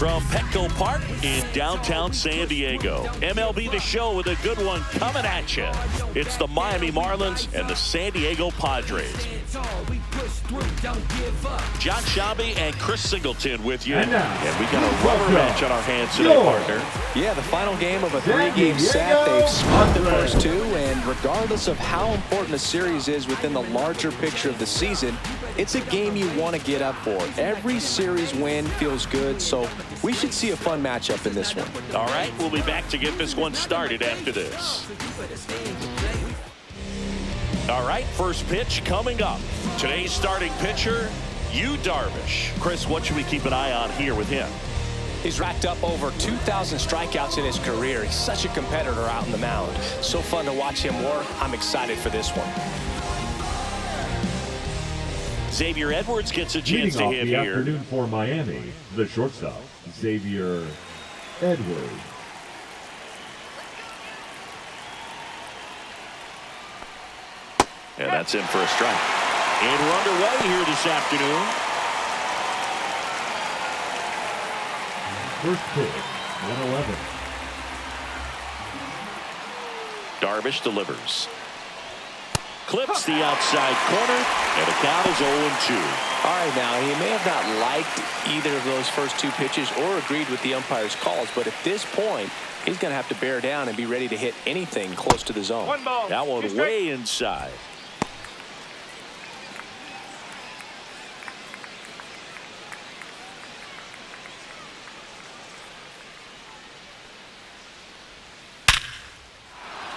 from Petco Park in downtown San Diego. MLB The Show with a good one coming at you. It's the Miami Marlins and the San Diego Padres. John Shabby and Chris Singleton with you. And we got a rubber match on our hands today, partner. Yeah, the final game of a three-game set. They've split the first two, and regardless of how important the series is within the larger picture of the season, it's a game you want to get up for. Every series win feels good, so we should see a fun matchup in this one. All right, we'll be back to get this one started after this. All right, first pitch coming up. Today's starting pitcher, Yu Darvish. Chris, what should we keep an eye on here with him? He's racked up over 2,000 strikeouts in his career. He's such a competitor out on the mound. So fun to watch him work. I'm excited for this one. Xavier Edwards gets a chance to hit here. Afternoon for Miami, the shortstop, Xavier Edwards. And that's in for a strike. And we're underway here this afternoon. First pitch, 111. Darvish delivers. Clips the outside corner, and the count is 0-2. All right, now, he may have not liked either of those first two pitches or agreed with the umpire's calls, but at this point, he's going to have to bear down and be ready to hit anything close to the zone. One ball. That one way inside.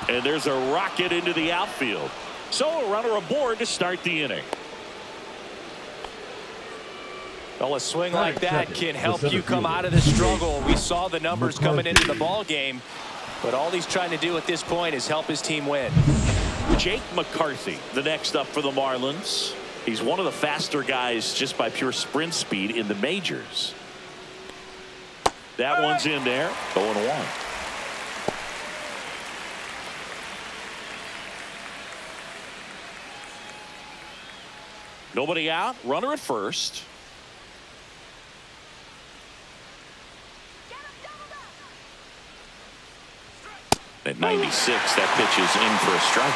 And there's a rocket into the outfield. So a runner aboard to start the inning. Well, a swing like that can help you come out of the struggle. We saw the numbers coming into the ball game, but all he's trying to do at this point is help his team win. Jake McCarthy, the next up for the Marlins. He's one of the faster guys just by pure sprint speed in the majors. That one's in there. 0-1. Nobody out. Runner at first. At 96, that pitch is in for a strike.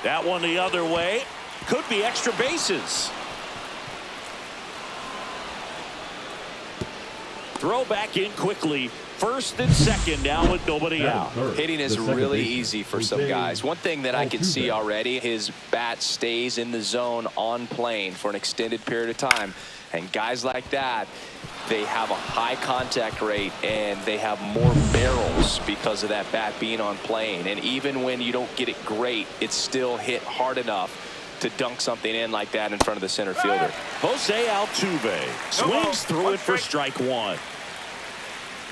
That one the other way. Could be extra bases. Throw back in quickly. First and second now with nobody out. Hitting is really easy for some guys. One thing that I can see already, his bat stays in the zone on plane for an extended period of time. And guys like that, they have a high contact rate and they have more barrels because of that bat being on plane. And even when you don't get it great, it's still hit hard enough to dunk something in like that in front of the center fielder. Jose Altuve swings through it for strike one.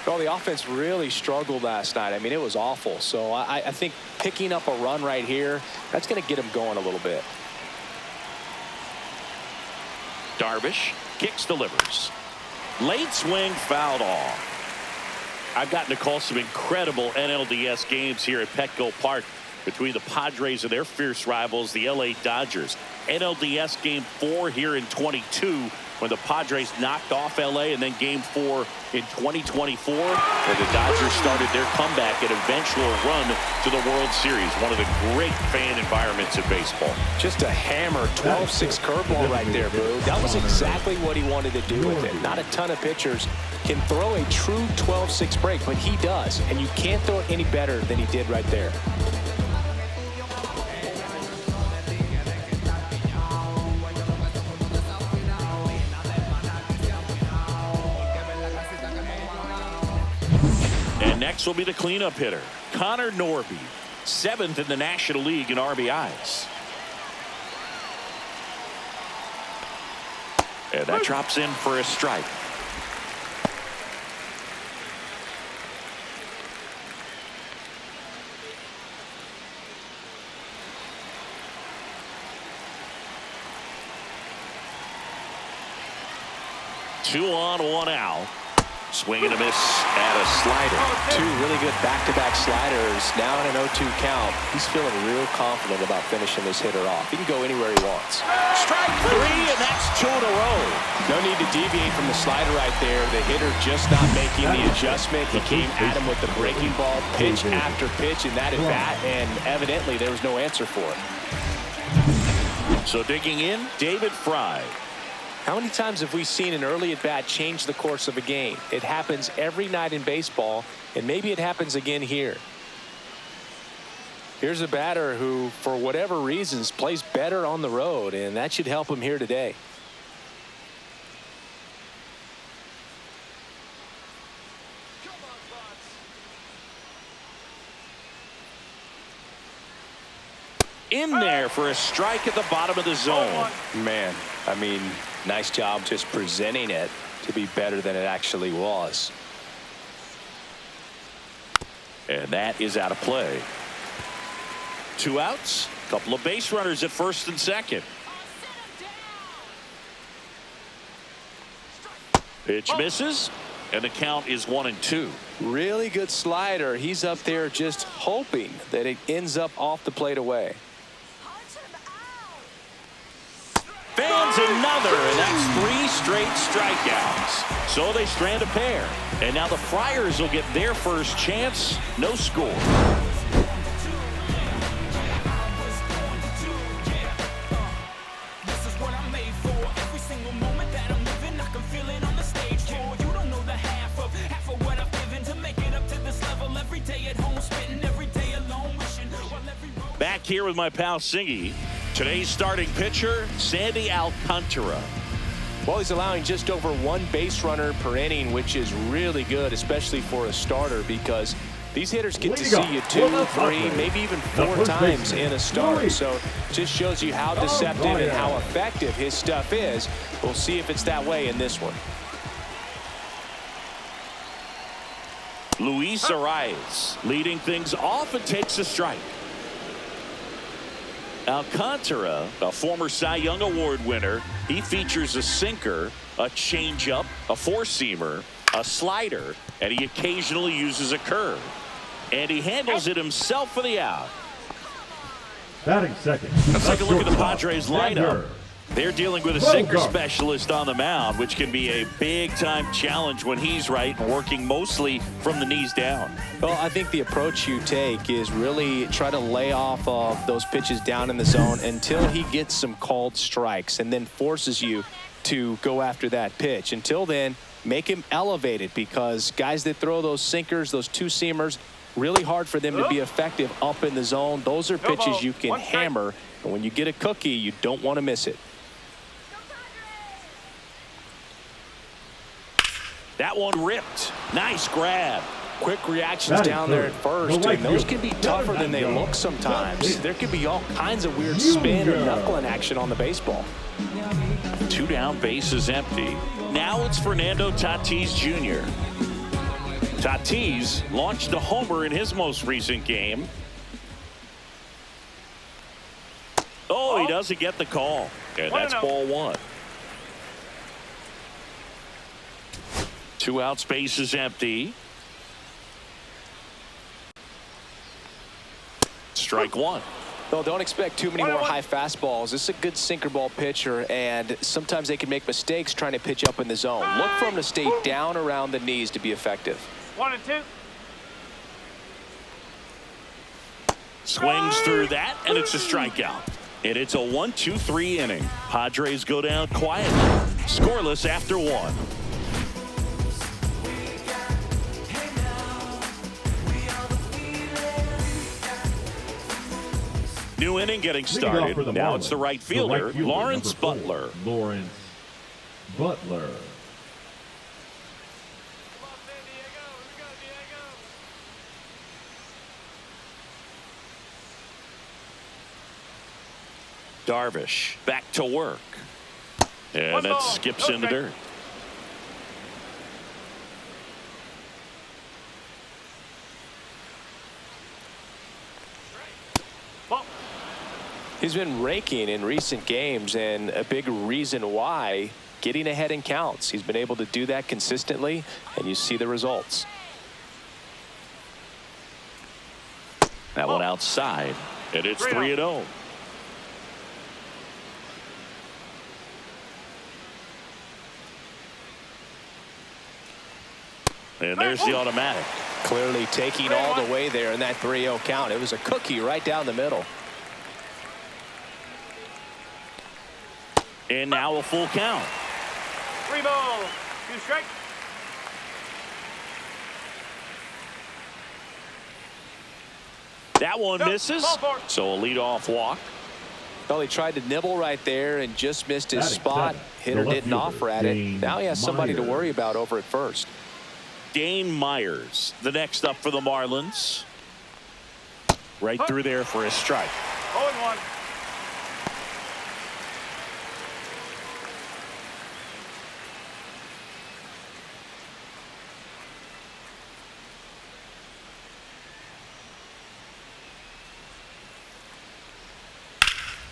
Well, the offense really struggled last night. I mean, it was awful. So I think picking up a run right here, that's going to get him going a little bit. Darvish kicks, delivers. Late swing, fouled off. I've gotten to call some incredible NLDS games here at Petco Park between the Padres and their fierce rivals, the LA Dodgers. NLDS Game 4 here in 22 when the Padres knocked off LA, and then Game 4 in 2024 where the Dodgers started their comeback and eventual run to the World Series. One of the great fan environments in baseball. Just a hammer 12-6 curveball right there, Boo. That was exactly what he wanted to do with it. Not a ton of pitchers can throw a true 12-6 break, but he does, and you can't throw it any better than he did right there. And next will be the cleanup hitter, Connor Norby, 7th in the National League in RBIs. And that drops in for a strike. Two on, one out. Swing and a miss at a slider. Two really good back-to-back sliders. Now in an 0-2 count. He's feeling real confident about finishing this hitter off. He can go anywhere he wants. Strike three, and that's 2 in a row. No need to deviate from the slider right there. The hitter just not making the adjustment. He came at him with the breaking ball, pitch after pitch in that at-bat, and evidently there was no answer for it. So digging in, David Fry. How many times have we seen an early at-bat change the course of a game? It happens every night in baseball, and maybe it happens again here. Here's a batter who, for whatever reasons, plays better on the road, and that should help him here today. In there for a strike at the bottom of the zone. Man, I mean, nice job just presenting it to be better than it actually was. And that is out of play. 2 outs, couple of base runners at first and second. Pitch misses, and the count is 1-2. Really good slider. He's up there just hoping that it ends up off the plate away. Fans another, and that's 3 straight strikeouts. So they strand a pair. And now the Friars will get their first chance. No score. Back here with my pal Singy. Today's starting pitcher, Sandy Alcantara. Well, he's allowing just over 1 base runner per inning, which is really good, especially for a starter, because these hitters get to see you 2, 3, maybe even 4 times in a start. So just shows you how deceptive and how effective his stuff is. We'll see if it's that way in this one. Luis Arias leading things off and takes a strike. Alcantara, a former Cy Young Award winner, he features a sinker, a changeup, a four-seamer, a slider, and he occasionally uses a curve. And he handles it himself for the out. Batting second. Let's take a look at the Padres lineup. They're dealing with a sinker specialist on the mound, which can be a big-time challenge when he's right and working mostly from the knees down. Well, I think the approach you take is really try to lay off of those pitches down in the zone until he gets some called strikes and then forces you to go after that pitch. Until then, make him elevated, because guys that throw those sinkers, those two-seamers, really hard for them to be effective up in the zone. Those are pitches you can hammer, and when you get a cookie, you don't want to miss it. That one ripped. Nice grab. Quick reactions down there at first, and those can be tougher than they look sometimes. There could be all kinds of weird spin or knuckling action on the baseball. 2 down, bases empty. Now it's Fernando Tatis Jr. Tatis launched a homer in his most recent game. Oh, he doesn't get the call. And that's ball 1. 2 outs, bases empty. Strike 1. Well, don't expect too many more high fastballs. This is a good sinker ball pitcher, and sometimes they can make mistakes trying to pitch up in the zone. Look for him to stay down around the knees to be effective. 1 and 2. Swings through that, and it's a strikeout. And it's a 1-2-3 inning. Padres go down quietly. Scoreless after 1. New inning getting started. Now it's the right fielder, Lawrence Butler. Lawrence Butler. Darvish back to work. And that skips in the dirt. He's been raking in recent games, and a big reason why getting ahead in counts. He's been able to do that consistently, and you see the results. That one outside, and it's 3-0. And there's the automatic. Clearly taking all the way there in that 3-0 count. It was a cookie right down the middle. And now a full count. 3 balls, 2 strikes. That one misses. So a leadoff walk. Well, he tried to nibble right there and just missed his spot. Hitter didn't offer at it. Now he has somebody to worry about over at first. Dane Myers, the next up for the Marlins. Right through there for a strike. 0-1.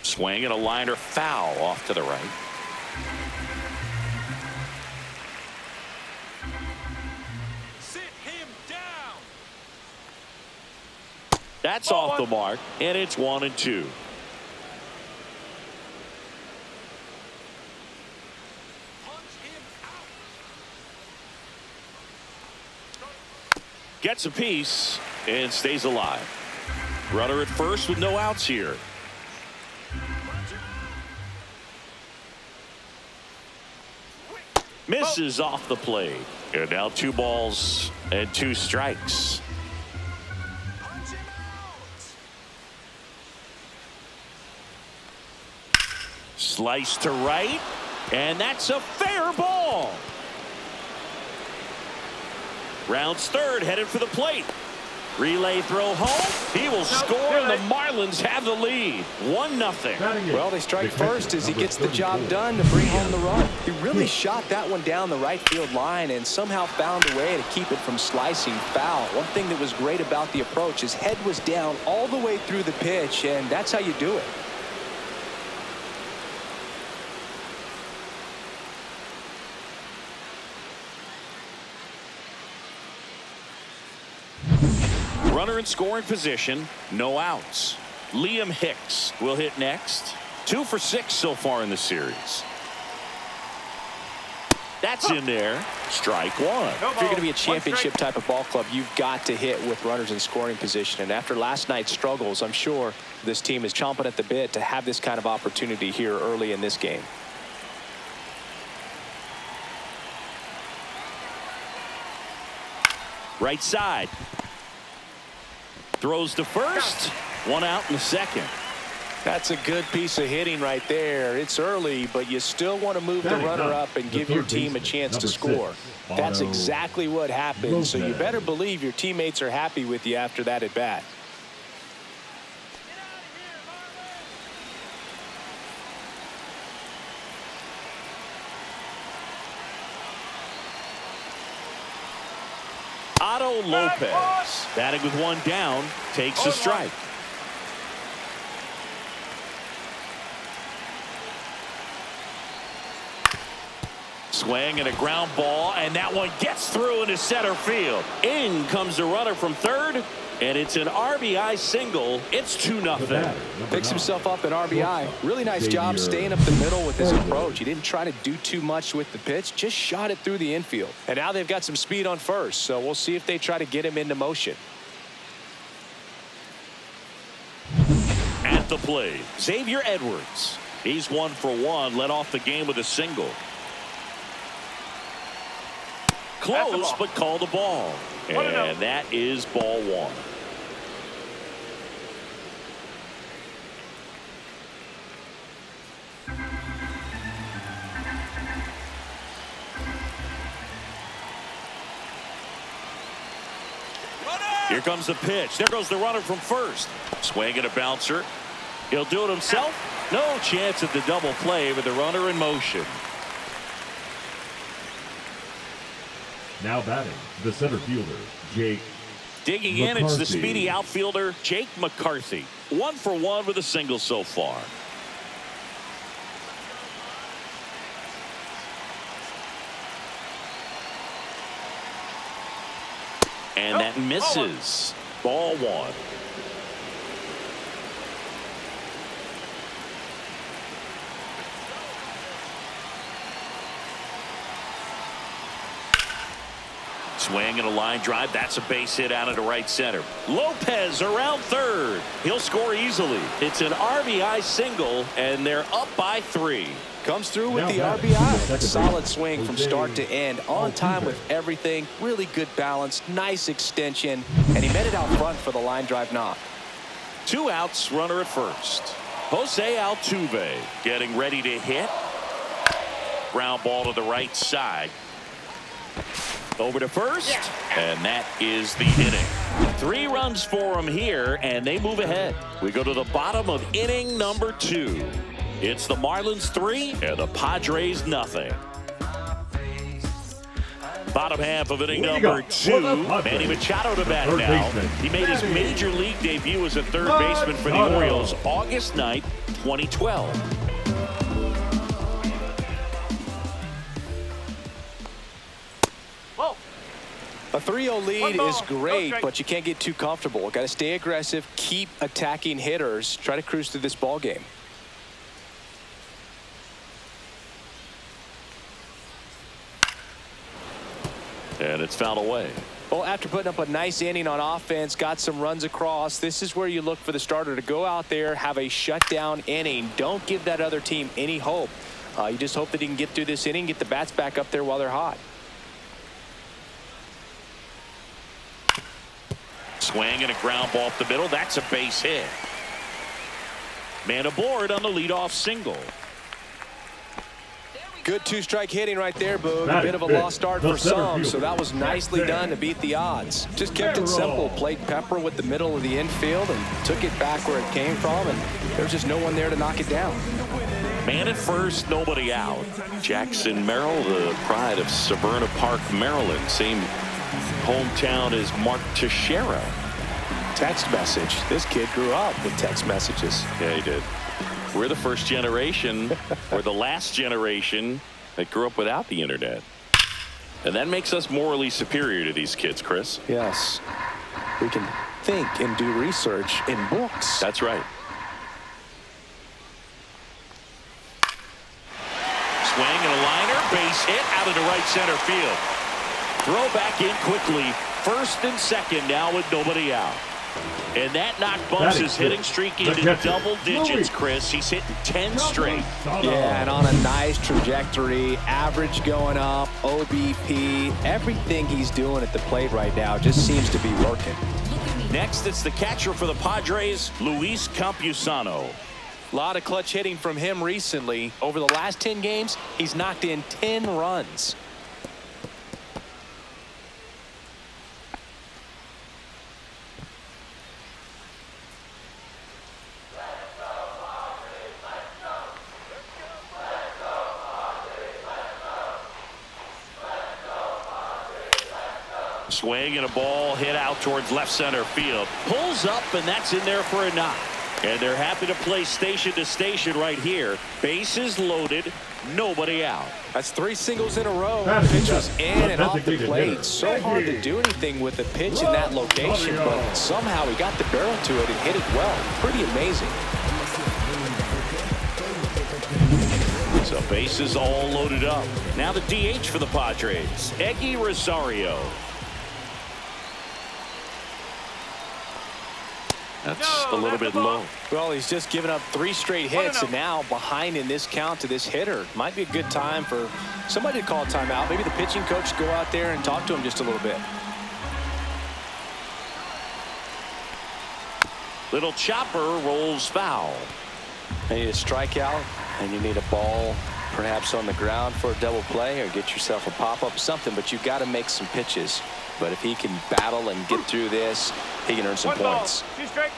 Swing and a liner foul off to the right. Sit him down. That's off the mark, and it's 1-2. Gets a piece and stays alive. Runner at first with no outs here. Misses off the plate. And now 2 balls and 2 strikes. Slice to right, and that's a fair ball. Rounds third, headed for the plate. Relay throw home. He will score, and the Marlins have the lead. 1-0. Well, they strike first as he gets the job done to bring home the run. He really shot that one down the right field line and somehow found a way to keep it from slicing foul. One thing that was great about the approach, his head was down all the way through the pitch, and that's how you do it. Runner in scoring position, no outs. Liam Hicks will hit next. 2 for 6 so far in the series. That's in there. Strike 1. If you're going to be a championship type of ball club, you've got to hit with runners in scoring position. And after last night's struggles, I'm sure this team is chomping at the bit to have this kind of opportunity here early in this game. Right side. Throws to first. 1 out in the second. That's a good piece of hitting right there. It's early, but you still want to move the runner up and give your team a chance to score. That's exactly what happened, so you better believe your teammates are happy with you after that at bat. Otto Lopez, batting with 1 down, takes a strike. Swing and a ground ball, and that one gets through into center field. In comes the runner from third, and it's an RBI single. It's 2-0. Picks himself up an RBI. Really nice job staying up the middle with his approach. He didn't try to do too much with the pitch, just shot it through the infield. And now they've got some speed on first, so we'll see if they try to get him into motion. At the plate, Xavier Edwards. He's 1 for 1, led off the game with a single. Close, but called a ball. And that is ball 1. Here comes the pitch. There goes the runner from first. Swing and a bouncer. He'll do it himself. No chance at the double play with the runner in motion. Now batting, the center fielder, Jake Digging in, it's the speedy outfielder, Jake McCarthy. 1 for 1 with a single so far. Misses. Ball one. Swing and a line drive. That's a base hit out into right center. Lopez around third. He'll score easily. It's an RBI single, and they're up by 3. Comes through with the RBI. Solid swing from start to end. On time with everything. Really good balance. Nice extension. And he met it out front for the line drive knock. 2 outs, runner at first. Jose Altuve getting ready to hit. Ground ball to the right side. Over to first, and that is the inning. 3 runs for him here, and they move ahead. We go to the bottom of inning number 2. It's the Marlins 3 and the Padres nothing. Bottom half of inning number 2. Manny Machado to bat now. He made his major league debut as a third baseman for the Orioles August 9th, 2012. A 3-0 lead is great, but you can't get too comfortable. Got to stay aggressive, keep attacking hitters, try to cruise through this ball game. And it's fouled away. Well, after putting up a nice inning on offense, got some runs across, this is where you look for the starter to go out there, have a shutdown inning. Don't give that other team any hope. You just hope that he can get through this inning, get the bats back up there while they're hot. Swing and a ground ball up the middle. That's a base hit. Man aboard on the leadoff single. Good 2-strike hitting right there, Boog. A bit of a lost start for some, so that was nicely done to beat the odds. Just kept it simple. Played pepper with the middle of the infield and took it back where it came from, and there's just no one there to knock it down. Man at first, nobody out. Jackson Merrill, the pride of Severna Park, Maryland. Same hometown as Mark Teixeira. Text message. This kid grew up with text messages. Yeah, he did. We're the first generation, or the last generation, that grew up without the internet. And that makes us morally superior to these kids, Chris. Yes. We can think and do research in books. That's right. Swing and a liner, base hit out into right center field. Throw back in quickly. First and second now with nobody out. And that knock bumps his hitting streak into double digits, Chris. He's hitting 10 straight. Yeah, and on a nice trajectory. Average going up, OBP. Everything he's doing at the plate right now just seems to be working. Next, it's the catcher for the Padres, Luis Campusano. A lot of clutch hitting from him recently. Over the last 10 games, he's knocked in 10 runs. Swing and a ball hit out towards left center field. Pulls up, and that's in there for a knock. And they're happy to play station to station right here. Bases loaded, nobody out. That's 3 singles in a row. The pitch was in and off the plate. So hard to do anything with the pitch in that location, but somehow he got the barrel to it and hit it well. Pretty amazing. So bases all loaded up. Now the DH for the Padres, Eggy Rosario. That's a little bit low. Well, he's just given up 3 straight hits, and now behind in this count to this hitter. Might be a good time for somebody to call a timeout. Maybe the pitching coach go out there and talk to him just a little bit. Little chopper rolls foul. You need a strikeout, and you need a ball perhaps on the ground for a double play, or get yourself a pop-up, something, but you've got to make some pitches. But if he can battle and get through this, he can earn some points. 2 strike.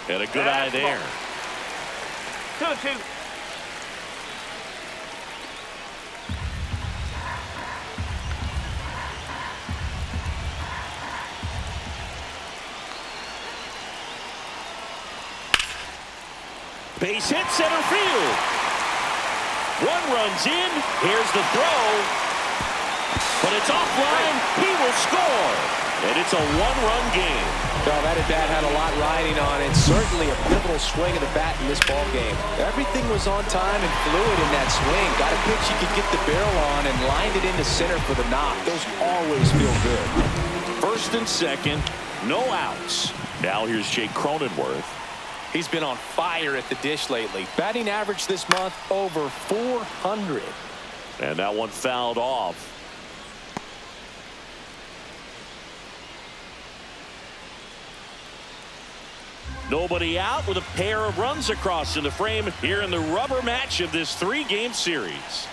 And a good eye there. 2-2. Base hit center field. One runs in. Here's the throw. But it's offline. He will score. And it's a one-run game. Well, that at-bat had a lot riding on it. Certainly a pivotal swing of the bat in this ball game. Everything was on time and fluid in that swing. Got a pitch he could get the barrel on and lined it into center for the knock. Those always feel good. First and second, no outs. Now here's Jake Cronenworth. He's been on fire at the dish lately. Batting average this month over 400. And that one fouled off. Nobody out with a pair of runs across in the frame here in the rubber match of this three-game series.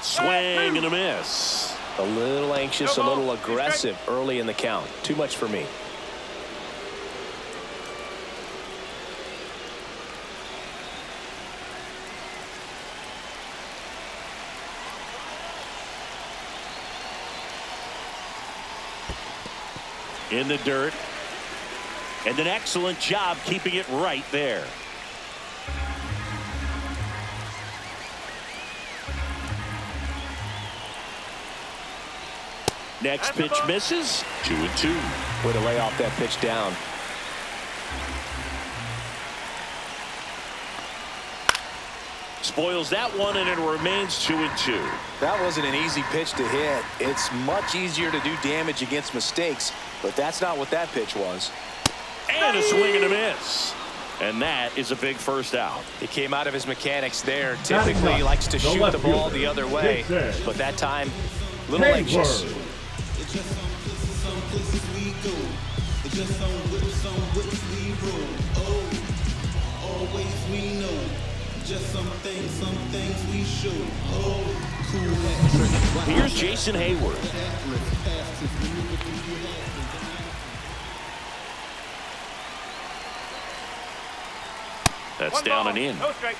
Swing and a miss. A little anxious, a little aggressive early in the count. Too much for me. In the dirt. And an excellent job keeping it right there. Next pitch misses. 2-2. Way to lay off that pitch down. Spoils that one, and it remains 2-2. That wasn't an easy pitch to hit. It's much easier to do damage against mistakes, but that's not what that pitch was. And a swing and a miss. And that is a big first out. He came out of his mechanics there. Typically he likes to shoot the ball the other way, but that time, a little anxious. Here's Jason Hayward. That's down and in. No strike.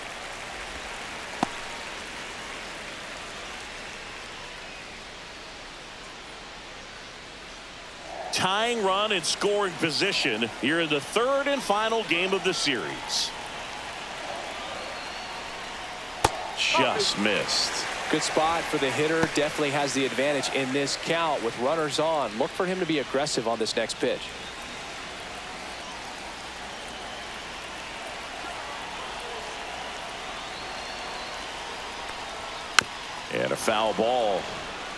Tying run and scoring position here in the third and final game of the series. Just missed. Good spot for the hitter. Definitely has the advantage in this count with runners on. Look for him to be aggressive on this next pitch. And a foul ball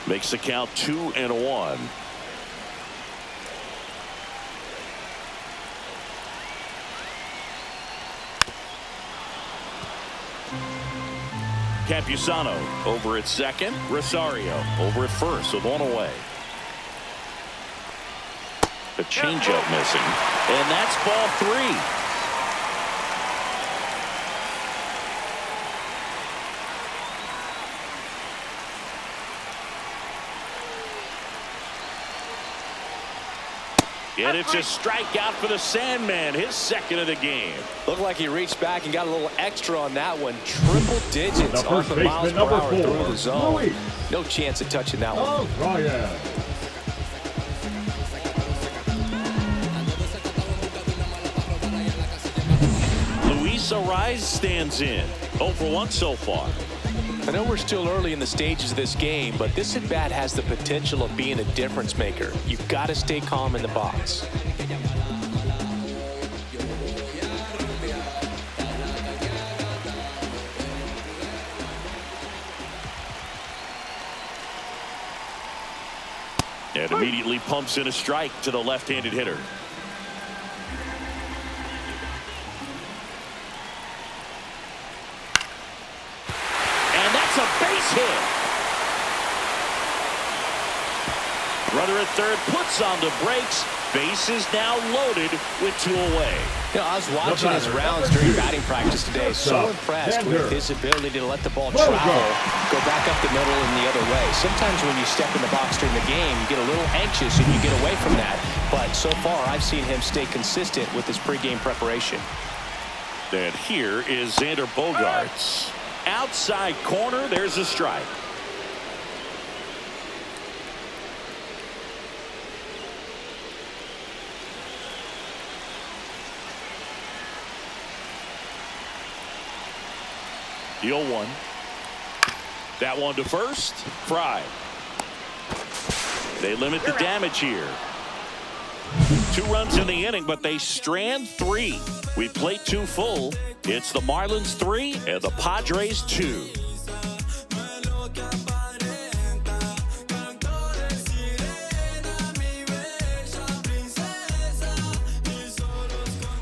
makes the count 2-1. Campusano over at second. Rosario over at first with one away. The changeup missing. And that's ball 3. And it's a strikeout for the Sandman, his second of the game. Looked like he reached back and got a little extra on that one. Triple digits off the miles per hour through the zone. No chance of touching that one. Luis Arraez stands in. 0 for 1 so far. I know we're still early in the stages of this game, but this at-bat has the potential of being a difference maker. You've got to stay calm in the box. And immediately pumps in a strike to the left-handed hitter. Hit. Runner at third puts on the brakes. Bases now loaded with 2 away. You know, I was watching his rounds during batting practice today. So impressed with his ability to let the ball travel, go back up the middle and the other way. Sometimes when you step in the box during the game, you get a little anxious and you get away from that. But so far, I've seen him stay consistent with his pregame preparation. And here is Xander Bogaerts. Outside corner, there's a strike. The 0-1. That one to first. Fry. They limit the damage here. 2 runs in the inning, but they strand 3. We played 2 full. It's the Marlins 3 and the Padres 2.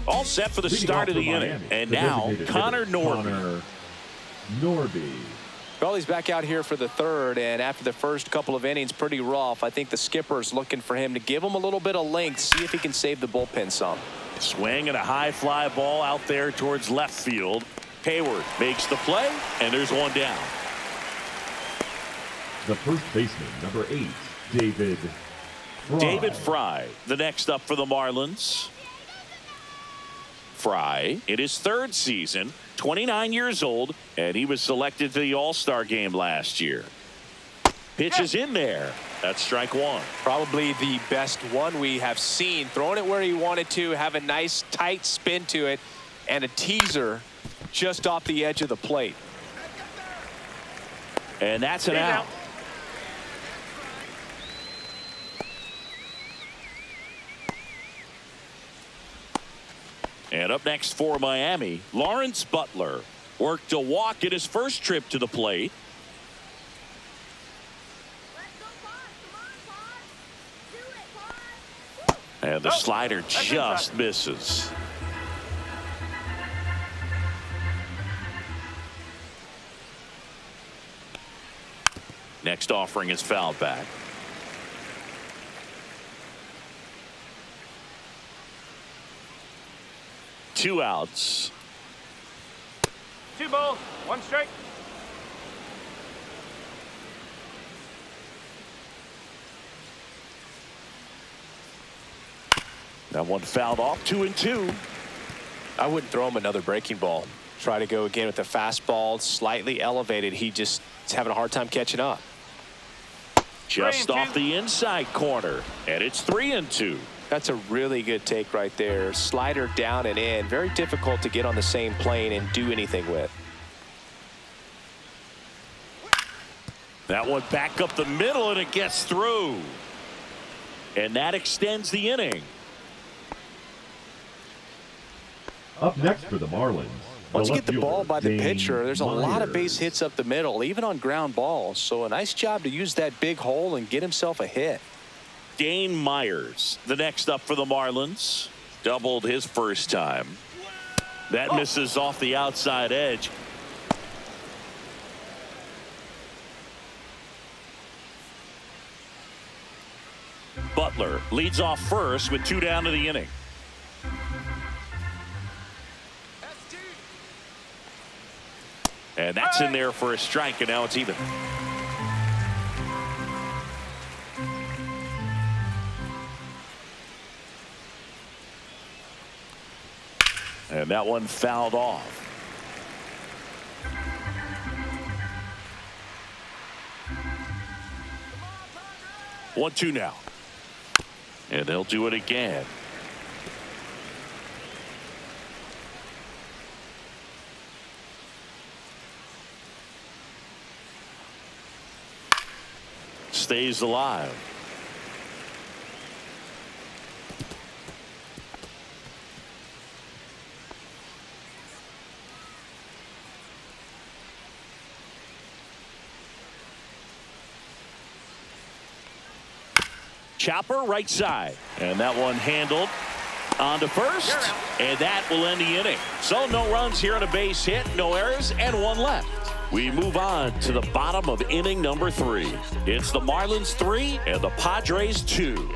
All set for the start of the inning. And now, Connor Norby. Well, he's back out here for the 3rd, and after the first couple of innings, pretty rough. I think the skipper's looking for him to give him a little bit of length, see if he can save the bullpen some. Swing and a high fly ball out there towards left field. Hayward makes the play, and there's one down. The first baseman, number 8, David Fry. David Fry, the next up for the Marlins. Fry, in his 3rd season, 29 years old, and he was selected to the All-Star game last year. Pitch is in there. That's strike 1. Probably the best one we have seen. Throwing it where he wanted to, have a nice tight spin to it, and a teaser just off the edge of the plate. And that's an out. And up next for Miami, Lawrence Butler worked a walk in his first trip to the plate. And the slider just misses. Next offering is fouled back. Two outs. 2 balls, 1 strike. That one fouled off. 2-2. I wouldn't throw him another breaking ball. Try to go again with the fastball, slightly elevated. He just is having a hard time catching up. Just off the inside corner, and it's 3-2. That's a really good take right there. Slider down and in. Very difficult to get on the same plane and do anything with. That one back up the middle, and it gets through. And that extends the inning. Up next for the Marlins. Once you get the ball by the pitcher, there's a lot of base hits up the middle, even on ground balls. So a nice job to use that big hole and get himself a hit. Dane Myers, the next up for the Marlins. Doubled his first time. That misses off the outside edge. Butler leads off first with 2 down to the inning. And that's in there for a strike, and now it's even. And that one fouled off. 1-2 now. And they'll do it again. Stays alive. Chopper right side, and that one handled on to first, and that will end the inning. So no runs here on a base hit, no errors, and 1 left. We move on to the bottom of inning number 3. It's the Marlins 3 and the Padres 2.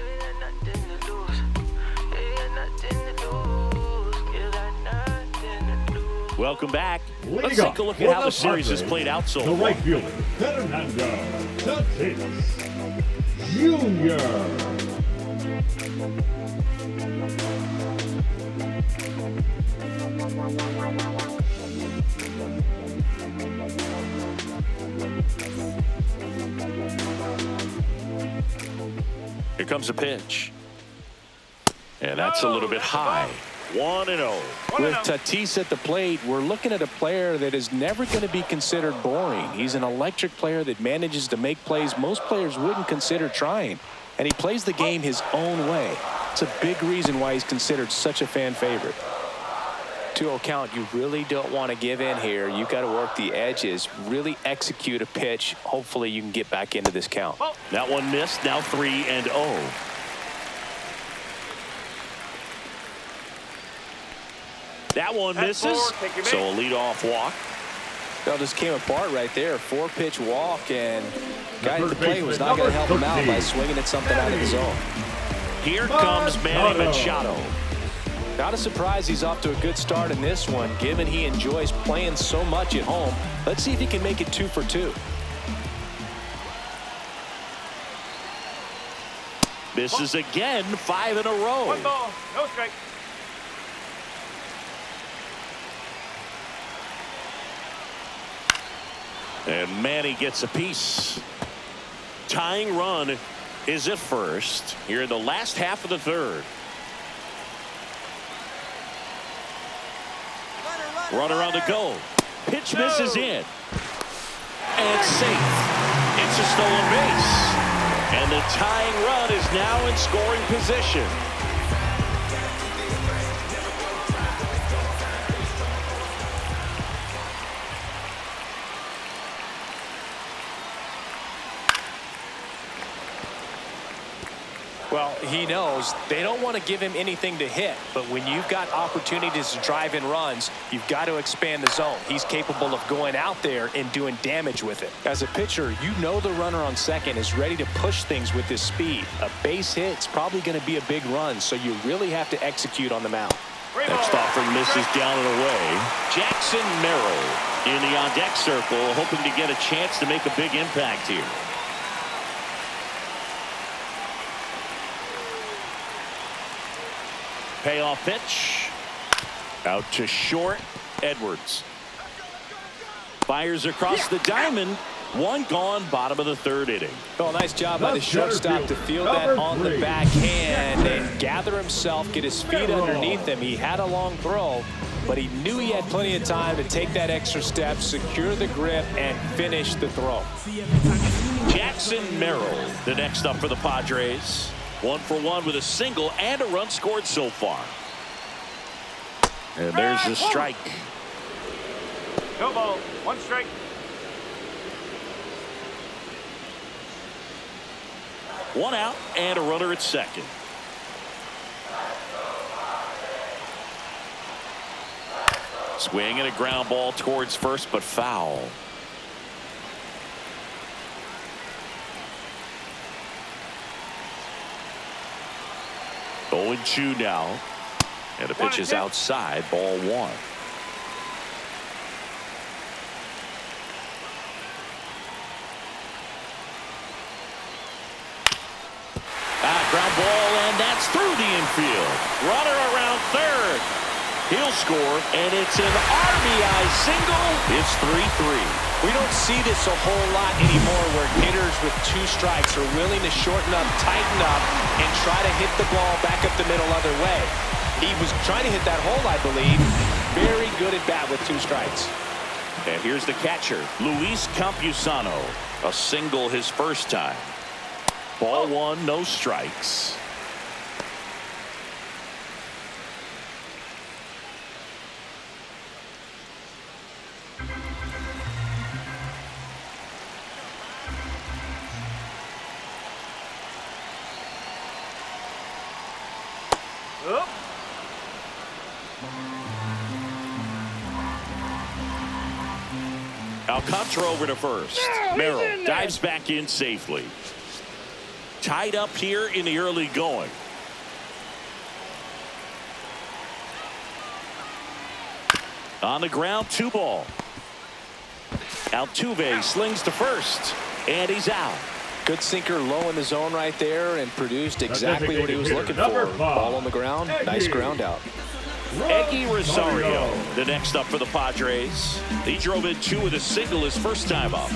Welcome back. Let's take a look at how the series has played out so far. The right fielder, Fernando Tatis Jr. Here comes a pitch. And that's a little bit high. 1-0. With Tatis at the plate, we're looking at a player that is never going to be considered boring. He's an electric player that manages to make plays most players wouldn't consider trying. And he plays the game his own way. It's a big reason why he's considered such a fan favorite. 2-0 count, you really don't want to give in here. You've got to work the edges, really execute a pitch. Hopefully you can get back into this count. That one missed. Now 3-0. That one misses. So a leadoff walk. Well, just came apart right there. 4-pitch walk, and guy at the plate was not going to help him out by swinging at something out of the zone. Here comes Manny Machado. Not a surprise he's off to a good start in this one, given he enjoys playing so much at home. Let's see if he can make it 2 for 2. Misses again, 5 in a row. 1 ball, no strike. And Manny gets a piece. Tying run is at first here in the last half of the third. Runner on the go. Pitch misses in. And safe. It's a stolen base. And the tying run is now in scoring position. Well, he knows they don't want to give him anything to hit, but when you've got opportunities to drive in runs, you've got to expand the zone. He's capable of going out there and doing damage with it. As a pitcher, you know the runner on second is ready to push things with his speed. A base hit's probably going to be a big run, so you really have to execute on the mound. Next offer misses down and away. Jackson Merrill in the on-deck circle, hoping to get a chance to make a big impact here. Payoff pitch. Out to short. Edwards fires across the diamond. One gone, bottom of the third inning. Oh, nice job by the shortstop to field that on the backhand and gather himself, get his feet underneath him. He had a long throw, but he knew he had plenty of time to take that extra step, secure the grip, and finish the throw. Jackson Merrill, the next up for the Padres. 1 for 1 with a single and a run scored so far. And there's the strike. No ball, 1 strike. One out and a runner at second. Swing and a ground ball towards first, but foul. Oh, 0-2 now. And the pitch is outside, ball 1. Ground ball, and that's through the infield. Runner around third. He'll score, and it's an RBI single. It's 3-3. We don't see this a whole lot anymore where hitters with 2 strikes are willing to shorten up, tighten up, and try to hit the ball back up the middle other way. He was trying to hit that hole, I believe. Very good at bat with 2 strikes. And here's the catcher, Luis Campusano. A single his first time. Ball 1, no strikes. Alcantara over to first. Merrill dives back in safely. Tied up here in the early going. On the ground, 2 ball. Altuve slings to first, and he's out. Good sinker low in the zone right there and produced exactly what he was looking for. Ball on the ground, nice ground out. Eggy Rosario, the next up for the Padres. He drove in 2 with a single his first time up.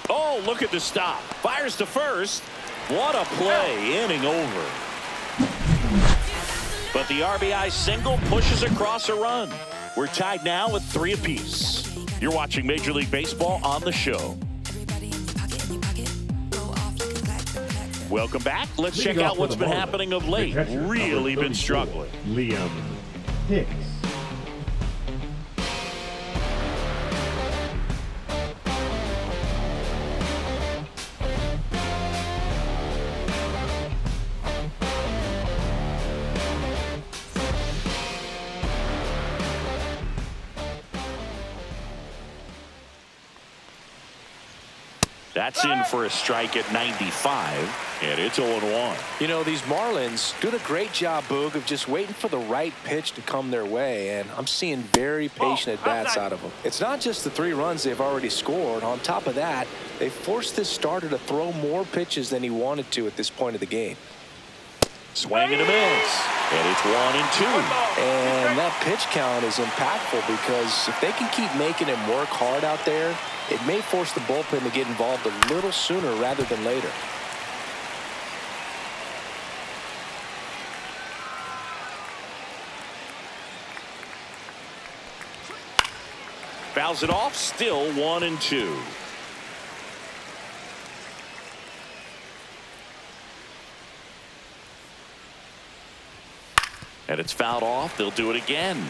Oh, look at the stop. Fires to first, What a play, inning over. But the RBI single pushes across a run. We're tied now at 3 apiece. You're watching Major League Baseball on the show. Welcome back. Let's check out what's been happening of late. Really been struggling. Liam Hicks. That's in for a strike at 95, and it's 0-1. You know, these Marlins doing a great job, Boog, of just waiting for the right pitch to come their way, and I'm seeing very patient at-bats out of them. It's not just the 3 runs they've already scored. On top of that, they forced this starter to throw more pitches than he wanted to at this point of the game. Swing and a miss, and it's 1-2. And that pitch count is impactful because if they can keep making him work hard out there, it may force the bullpen to get involved a little sooner rather than later. Fouls it off, still 1-2. And it's fouled off. They'll do it again.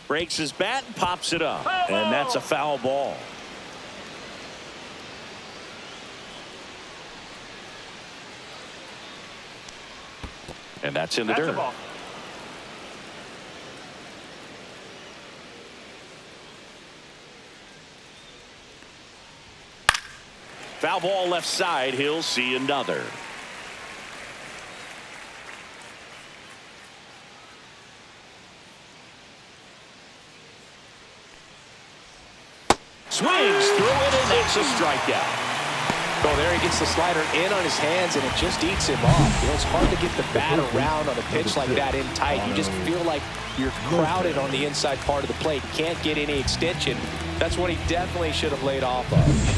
Breaks his bat and pops it up. And that's a foul ball. And that's in the dirt. Foul ball left side. He'll see another. Swings through it, and that's a strikeout. Oh, there he gets the slider in on his hands, and it just eats him off. You know, it's hard to get the bat around on a pitch like that in tight. You just feel like you're crowded on the inside part of the plate. Can't get any extension. That's what he definitely should have laid off of.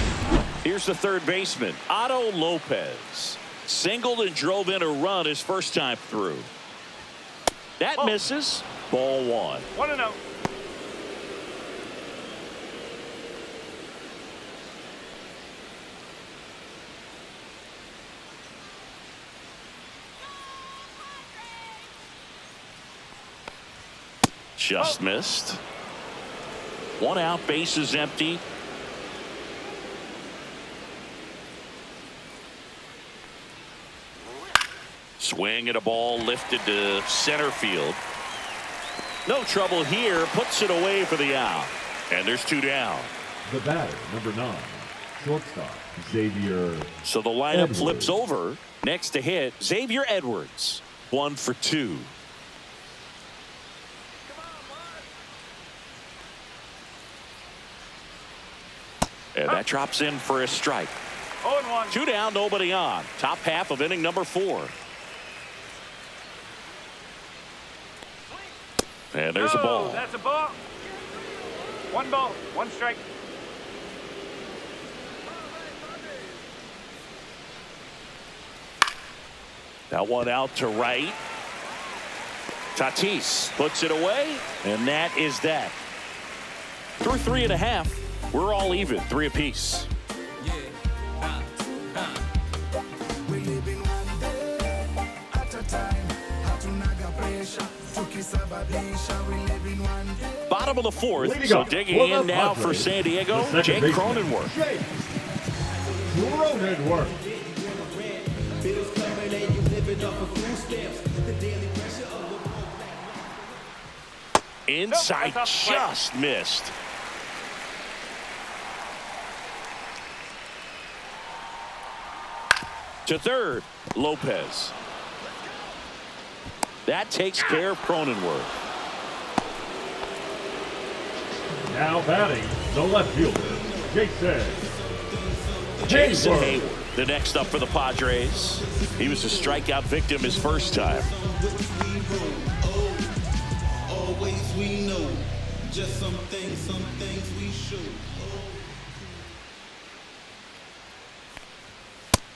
Here's the third baseman, Otto Lopez. Singled and drove in a run his first time through. That misses. Ball 1. 1-0. Just missed. 1 out, bases empty. Swing at a ball lifted to center field. No trouble here. Puts it away for the out. And there's 2 down. The batter, number 9, shortstop, Xavier. So the lineup Edwards. flips over. Next to hit, Xavier Edwards. 1 for 2. And that drops in for a strike. 0-1. 2 down, nobody on. Top half of inning number 4. And there's a ball. That's a ball. 1 ball, 1 strike. That one out to right. Tatis puts it away, and that is that. Through 3.5, we're all even, 3 apiece. Bottom of the 4th, Leading so up digging for the in now Padres, for San Diego, the Jake second baseman, Cronenworth. Jake Cronenworth. Inside, just missed. To third, Lopez. That takes care of Cronenworth. Now batting, the left fielder, Jason Hayward. Hayward, the next up for the Padres. He was a strikeout victim his first time. things we know. Just some things we should.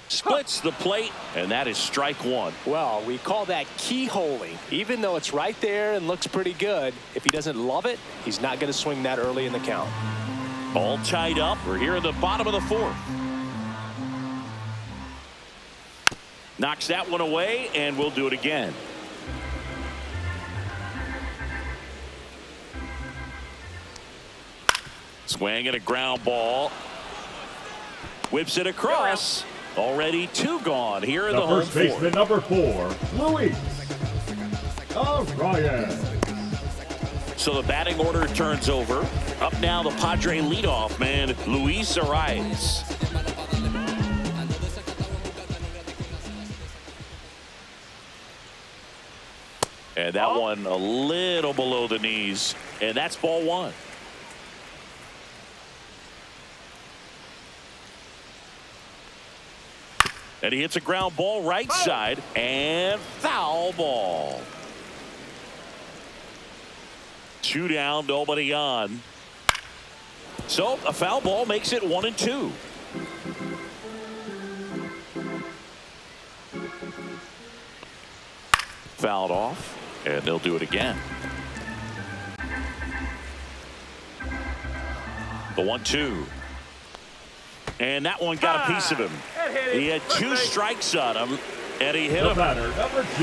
Splits the plate, and that is strike one. Well, we call that keyholing. Even though it's right there and looks pretty good, if he doesn't love it, he's not going to swing that early in the count. All tied up. We're here in the bottom of the fourth. Knocks that one away, and we'll do it again. Swing and a ground ball. Whips it across. Already two gone here in the home first baseman, number 4, Luis Arias. So the batting order turns over. Up now the Padre leadoff man, Luis Arias. And that one a little below the knees. And that's ball one. And he hits a ground ball right side and foul ball. 2 down, nobody on. So a foul ball makes it 1-2. Fouled off, and they'll do it again. The 1-2. And that one got a piece of him. He had 2 strikes on him, and he hit him.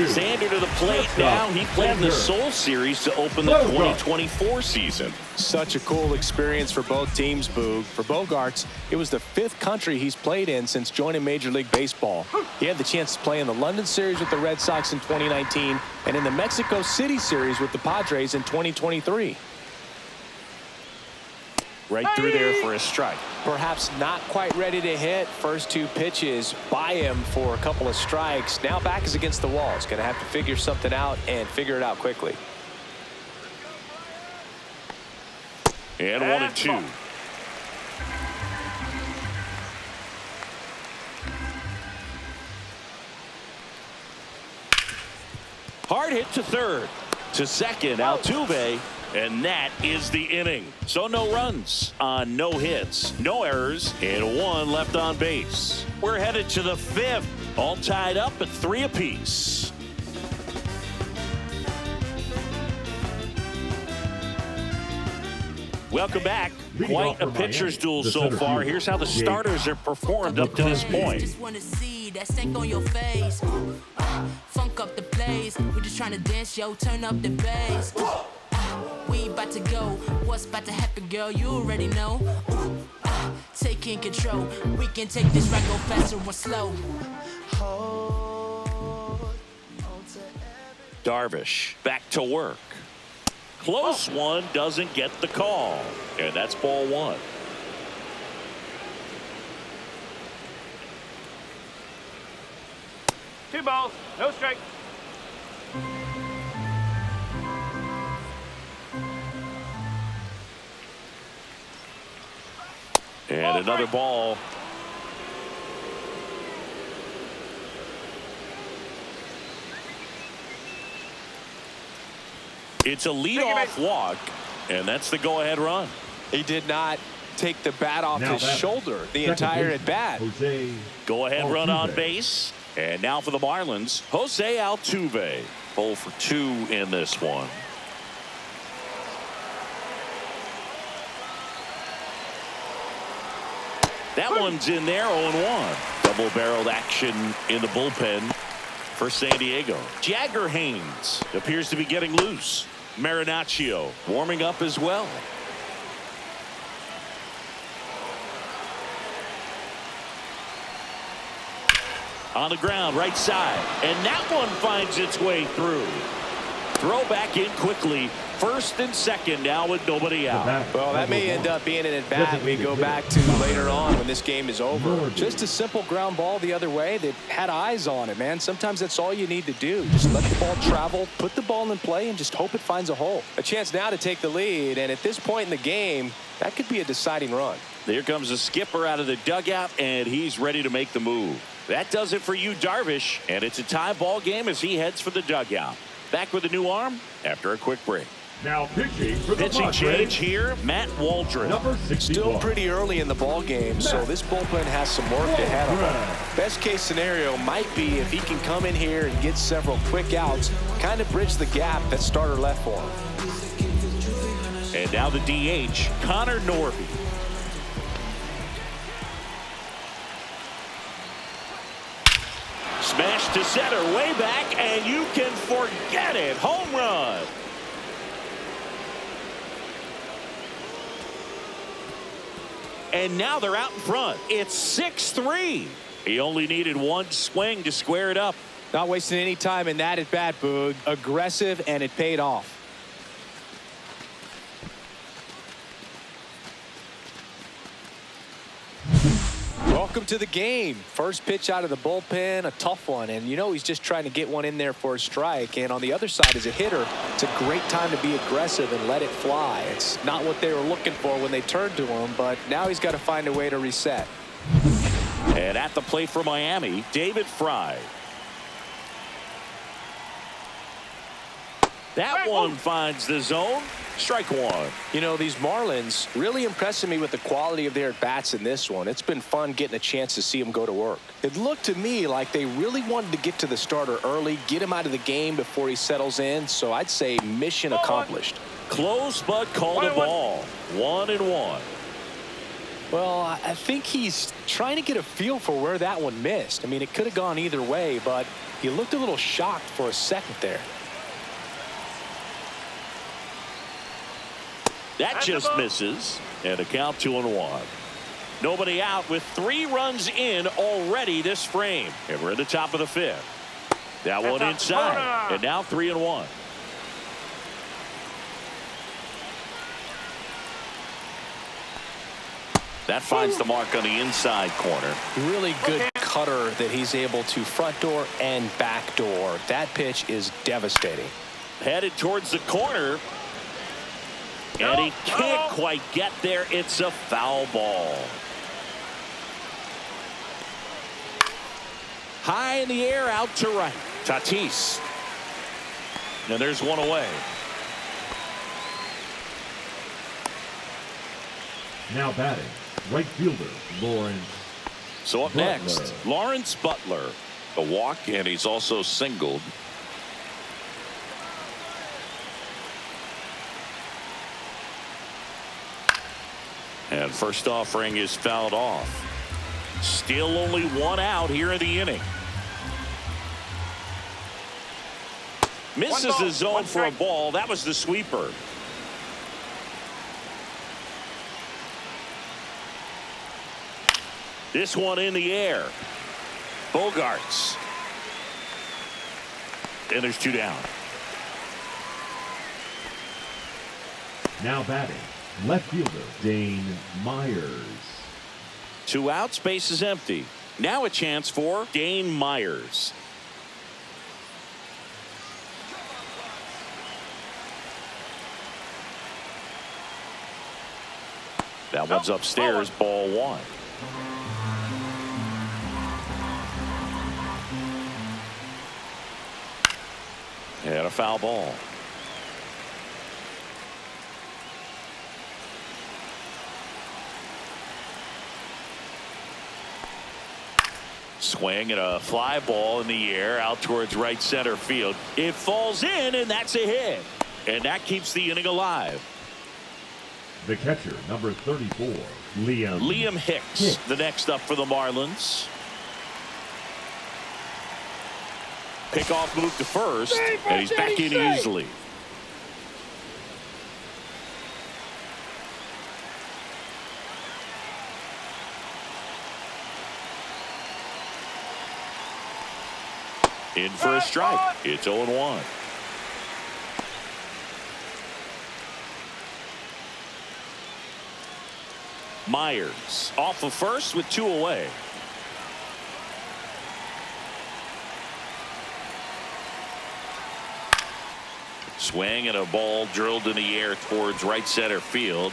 Sander to the plate now. He played the Seoul Series to open the 2024 season. Such a cool experience for both teams, Boog. For Bogaerts, it was the 5th country he's played in since joining Major League Baseball. He had the chance to play in the London Series with the Red Sox in 2019 and in the Mexico City Series with the Padres in 2023. Right through there for a strike. Perhaps not quite ready to hit. First 2 pitches by him for a couple of strikes. Now back is against the wall. He's going to have to figure something out and figure it out quickly. And 1-2. Hard hit to third. To second, Altuve. And that is the inning. So no runs on no hits, no errors, and 1 left on base. We're headed to the 5th. All tied up at 3 apiece. Welcome back. Quite a pitcher's duel so far. Here's how the starters have performed up to this point. Just wanna see that stank on your face. Funk up the place. We're just trying to dance, yo. Turn up the bass. We about to go. What's about to happen, girl? You already know. Taking control. We can take this right, go faster or slow. Darvish back to work. Close one, doesn't get the call. And that's ball 1. Two balls, no strikes. And another ball. It's a leadoff walk, and that's the go-ahead run. He did not take the bat off his shoulder the entire at bat. Go-ahead run on base. And now for the Marlins, Jose Altuve. 0 for 2 in this one. That one's in there, 0-1. Double-barreled action in the bullpen for San Diego. Jagger Haynes appears to be getting loose. Marinaccio warming up as well. On the ground, right side. And that one finds its way through. Throw back in quickly. First and second now with nobody out. Well, that may end up being an at-bat we go back to later on when this game is over. Just a simple ground ball the other way that had eyes on it, man. Sometimes that's all you need to do. Just let the ball travel, put the ball in play, and just hope it finds a hole. A chance now to take the lead, and at this point in the game, that could be a deciding run. Here comes the skipper out of the dugout, and he's ready to make the move. That does it for you, Darvish, and it's a tie ball game as he heads for the dugout. Back with a new arm after a quick break. Now pitching for the Pitching Padres, change here, Matt Waldron. number 61. Still pretty early in the ball game, so this bullpen has some work ahead of him. Best case scenario might be if he can come in here and get several quick outs, kind of bridge the gap that starter left for him. And now the DH, Connor Norby. Smash to center, way back, and you can forget it. Home run. And now they're out in front. It's 6-3. He only needed one swing to square it up. Not wasting any time in that at bat, Boog. Aggressive, and it paid off. Welcome to the game. First pitch out of the bullpen, a tough one, and you know he's just trying to get one in there for a strike. And on the other side, as a hitter, it's a great time to be aggressive and let it fly. It's not what they were looking for when they turned to him, but now he's got to find a way to reset. And at the plate for Miami, David Fry. That one finds the zone. Strike one. You know, these Marlins really impressing me with the quality of their at-bats in this one. It's been fun getting a chance to see them go to work. It looked to me like they really wanted to get to the starter early, get him out of the game before he settles in. So I'd say mission accomplished. Close, but called a ball. 1-1. Well, I think he's trying to get a feel for where that one missed. I mean, it could have gone either way, but he looked a little shocked for a second there. That just misses, and a count 2-1. Nobody out with 3 runs in already this frame, and we're at the top of the 5th. That one inside, and now 3-1. That finds the mark on the inside corner. Really good cutter that he's able to front door and back door. That pitch is devastating. Headed towards the corner. And he can't quite get there. It's a foul ball. High in the air, out to right. Tatis. And there's one away. Now batting, right fielder, Lawrence. So up Butler. next, Lawrence Butler. A walk, and he's also singled. And first offering is fouled off. Still only 1 out here in the inning. Misses the zone for a ball. That was the sweeper. This one in the air. Bogarts. And there's 2 down. Now batting, left fielder, Dane Myers. 2 outs, base is empty. Now a chance for Dane Myers. That one's upstairs, ball 1. And a foul ball. Swing and a fly ball in the air out towards right center field. It falls in, and that's a hit. And that keeps the inning alive. The catcher, number 34, Liam Hicks, the next up for the Marlins. Pickoff move to first, and he's back in easily. In for a strike. It's 0-1. Myers off of first with 2 away. Swing and a ball drilled in the air towards right center field.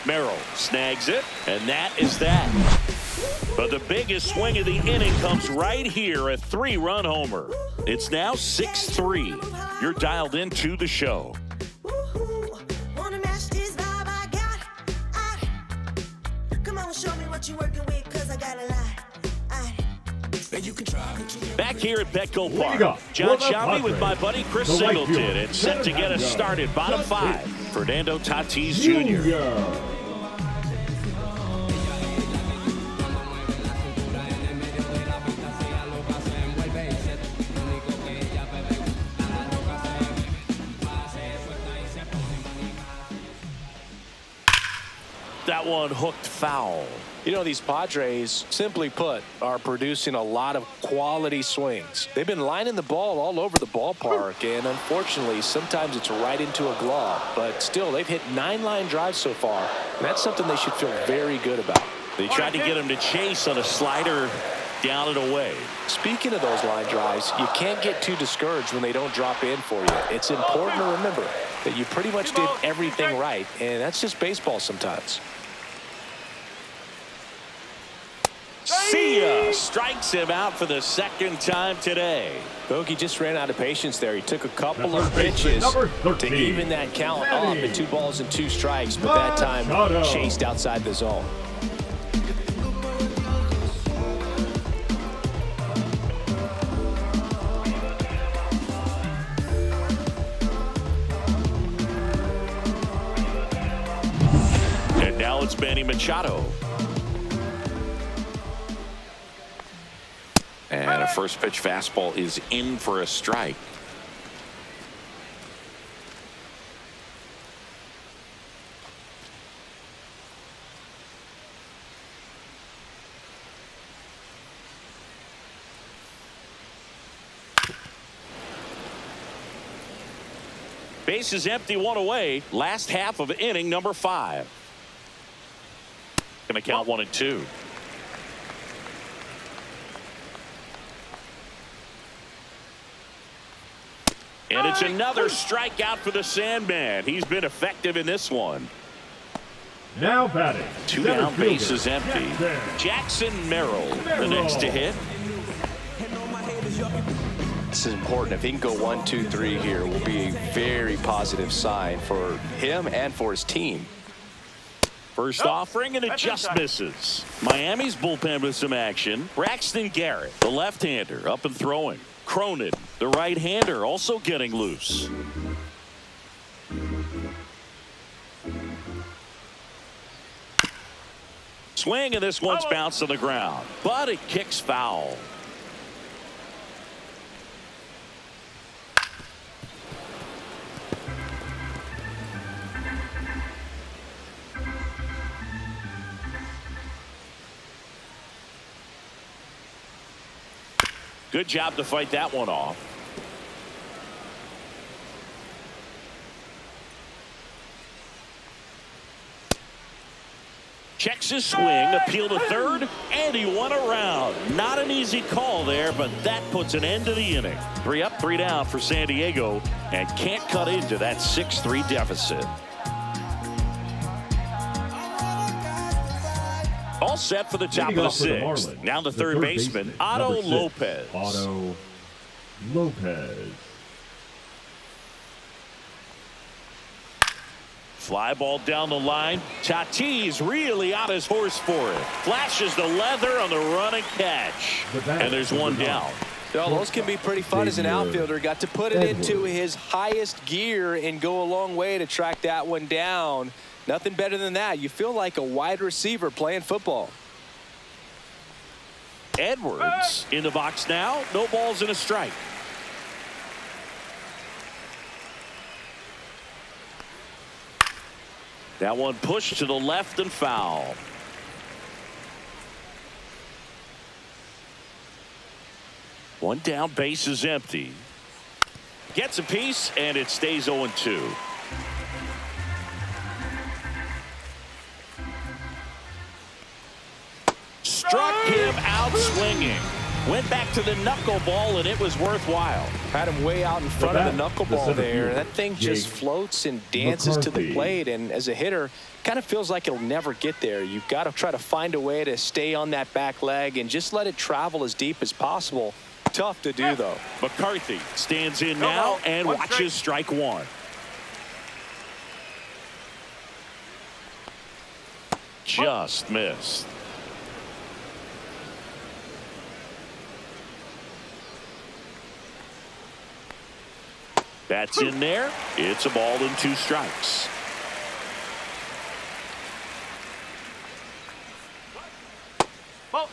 Merrill snags it, and that is that. But the biggest swing of the inning comes right here, a 3-run homer. It's now 6-3. You're dialed into the show. Back here at Petco Leading Park, up John for the Sciambi with my Padres, buddy Chris the right Singleton, fielder, and set to get us Fernando started. Bottom five, Tatis Fernando Tatis Jr. Jr. That one hooked foul. You know, these Padres, simply put, are producing a lot of quality swings. They've been lining the ball all over the ballpark, and unfortunately, sometimes it's right into a glove. But still, they've hit 9 line drives so far, and that's something they should feel very good about. They tried to get him to chase on a slider down and away. Speaking of those line drives, you can't get too discouraged when they don't drop in for you. It's important to remember that you pretty much did everything right, and that's just baseball sometimes. See ya! Strikes him out for the second time today. Bogey just ran out of patience there. He took a couple Number of pitches number to 13. even that count up at 2 balls and 2 strikes, but that time chased outside the zone. And now it's Manny Machado. And a first pitch fastball is in for a strike. Base is empty, 1 away. Last half of inning number 5. Gonna count 1 and 2. And it's another strikeout for the Sandman. He's been effective in this one. Now batting. 2 center down, fielder, bases empty. Jackson Merrill, the next to hit. This is important. If he can go 1, 2, 3 here, will be a very positive sign for him and for his team. First offering, and it just misses. Miami's bullpen with some action. Braxton Garrett, the left-hander, up and throwing. Cronin, the right-hander, also getting loose. Swing, and this one's bounced on the ground, but it kicks foul. Good job to fight that one off. Checks his swing, appeal to third, and he won a round. Not an easy call there, but that puts an end to the inning. 3 up, 3 down for San Diego, and can't cut into that 6-3 deficit. All set for the top of the 6th. Now the third baseman, Otto Lopez. Otto Lopez. Fly ball down the line. Tatis really on his horse for it. Flashes the leather on the run and catch. And there's one down. Well, those can be pretty fun as an outfielder. Got to put it into his highest gear and go a long way to track that one down. Nothing better than that. You feel like a wide receiver playing football. Edwards in the box now. No balls and a strike. That one pushed to the left and foul. One down, base is empty. Gets a piece, and it stays 0-2. Struck him out swinging. Went back to the knuckleball, and it was worthwhile. Had him way out in front of the knuckleball there. That thing just floats and dances to the plate, and as a hitter, kind of feels like it'll never get there. You've got to try to find a way to stay on that back leg and just let it travel as deep as possible. Tough to do, though. McCarthy stands in now and watches strike one. Just missed. That's in there. It's a ball and 2 strikes. Ball.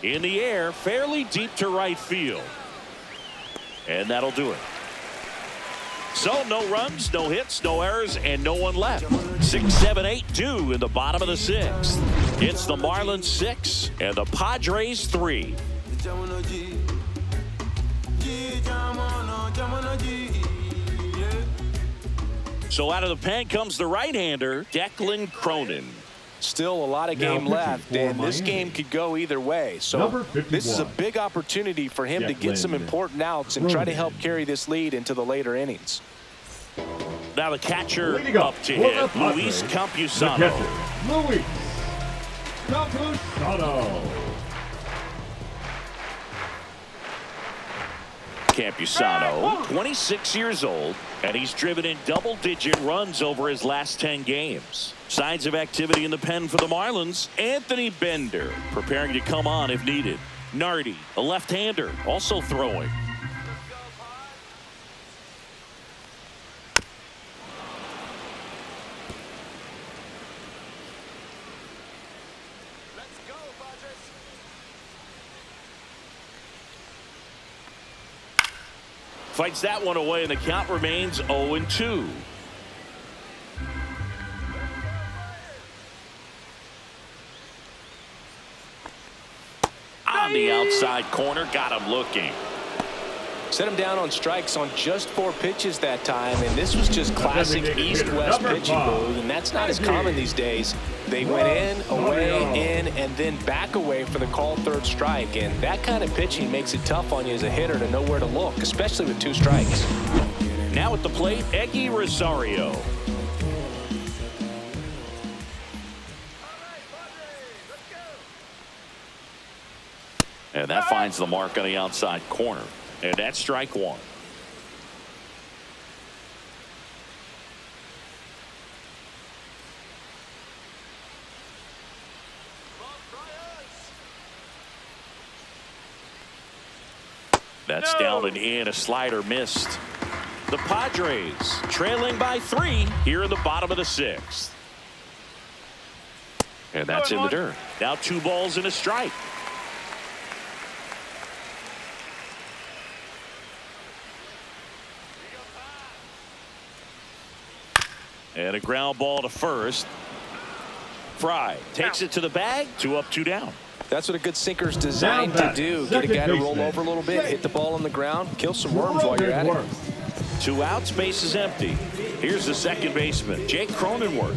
In the air, fairly deep to right field. And that'll do it. So no runs, no hits, no errors, and no one left. 6, 7, 8, 2 in the bottom of the 6th. It's the Marlins 6 and the Padres 3. So out of the pen comes the right-hander, Declan Cronin. Still a lot of game left, and this game could go either way. So this is a big opportunity for him to get some important outs and try to help carry this lead into the later innings. Now the catcher up to hit, Luis Campusano. Luis Campusano. Campusano, 26 years old, and he's driven in double-digit runs over his last 10 games. Signs of activity in the pen for the Marlins. Anthony Bender preparing to come on if needed. Nardi, a left-hander, also throwing. Fights that one away, and the count remains 0-2. On the outside corner, got him looking. Set him down on strikes on just 4 pitches that time, and this was just classic east-west pitching move, and that's not as common these days. They went in, away, in, and then back away for the called 3rd strike, and that kind of pitching makes it tough on you as a hitter to know where to look, especially with 2 strikes. Now at the plate, Eggy Rosario. And that finds the mark on the outside corner. And that's strike 1. That's down and in. A slider missed. The Padres trailing by 3 here in the bottom of the 6th. And that's in the dirt. Now 2 balls and a strike. And a ground ball to first. Fry takes it to the bag. 2 up, 2 down. That's what a good sinker's designed to do. Get a guy to roll over a little bit, hit the ball on the ground, kill some worms while you're at it. 2 outs, base is empty. Here's the second baseman, Jake Cronenworth.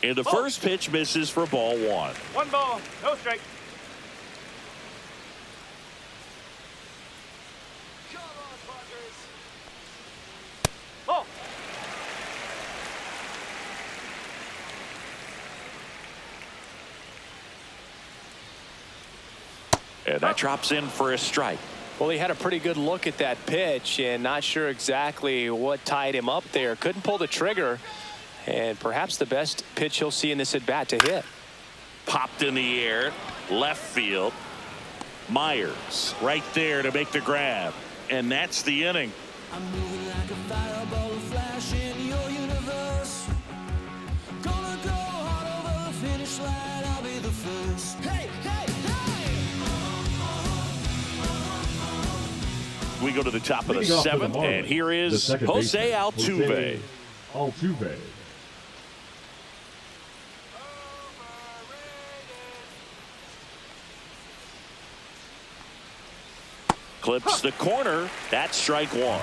And the first pitch misses for ball 1. 1 ball, no strike. Ball. And that drops in for a strike. Well, he had a pretty good look at that pitch and not sure exactly what tied him up there. Couldn't pull the trigger, and perhaps the best pitch he'll see in this at bat to hit. Popped in the air, left field. Myers right there to make the grab, and that's the inning. I'm moving like a fireball, a flash in your universe. Gonna go hard over the finish line, I'll be the first. Hey, hey, hey! We go to the top of the 7th, and here is Jose Altuve. Clips the corner. That's strike 1.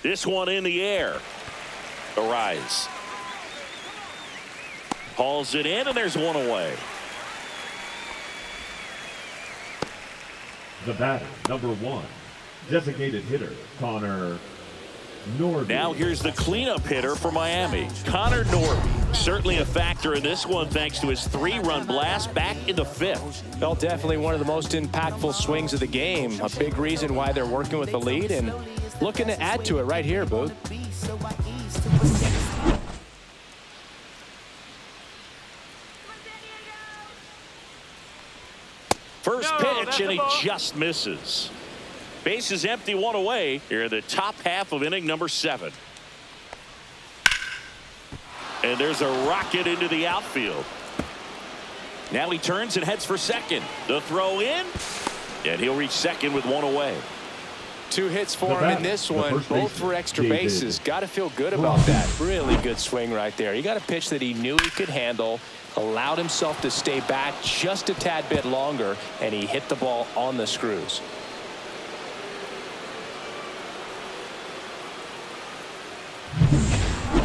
This one in the air. The rise. Hauls it in, and there's 1 away. The batter, number 1, designated hitter, Connor Norby. Now here's the cleanup hitter for Miami, Connor Norby. Certainly a factor in this one thanks to his 3-run blast back in the 5th. Well, definitely one of the most impactful swings of the game. A big reason why they're working with the lead and looking to add to it right here, Booth. First pitch, and he just misses. Base is empty, 1 away here in the top half of inning number 7. And there's a rocket into the outfield. Now he turns and heads for second. The throw in, and he'll reach second with 1 away. 2 hits for him in this one, both for extra bases. Got to feel good about that. Really good swing right there. He got a pitch that he knew he could handle, allowed himself to stay back just a tad bit longer, and he hit the ball on the screws.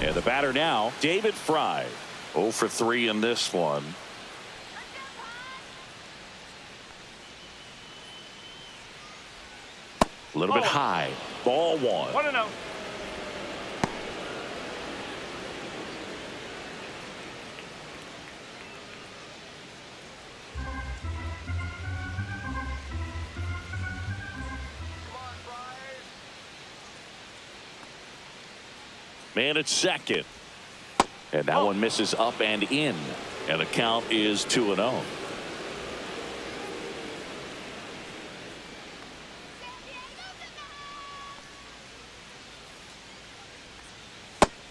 And the batter now, David Fry. 0 for 3 in this one. A little bit high. Ball 1. 1-0. Man at second. And that one misses up and in. And the count is 2-0.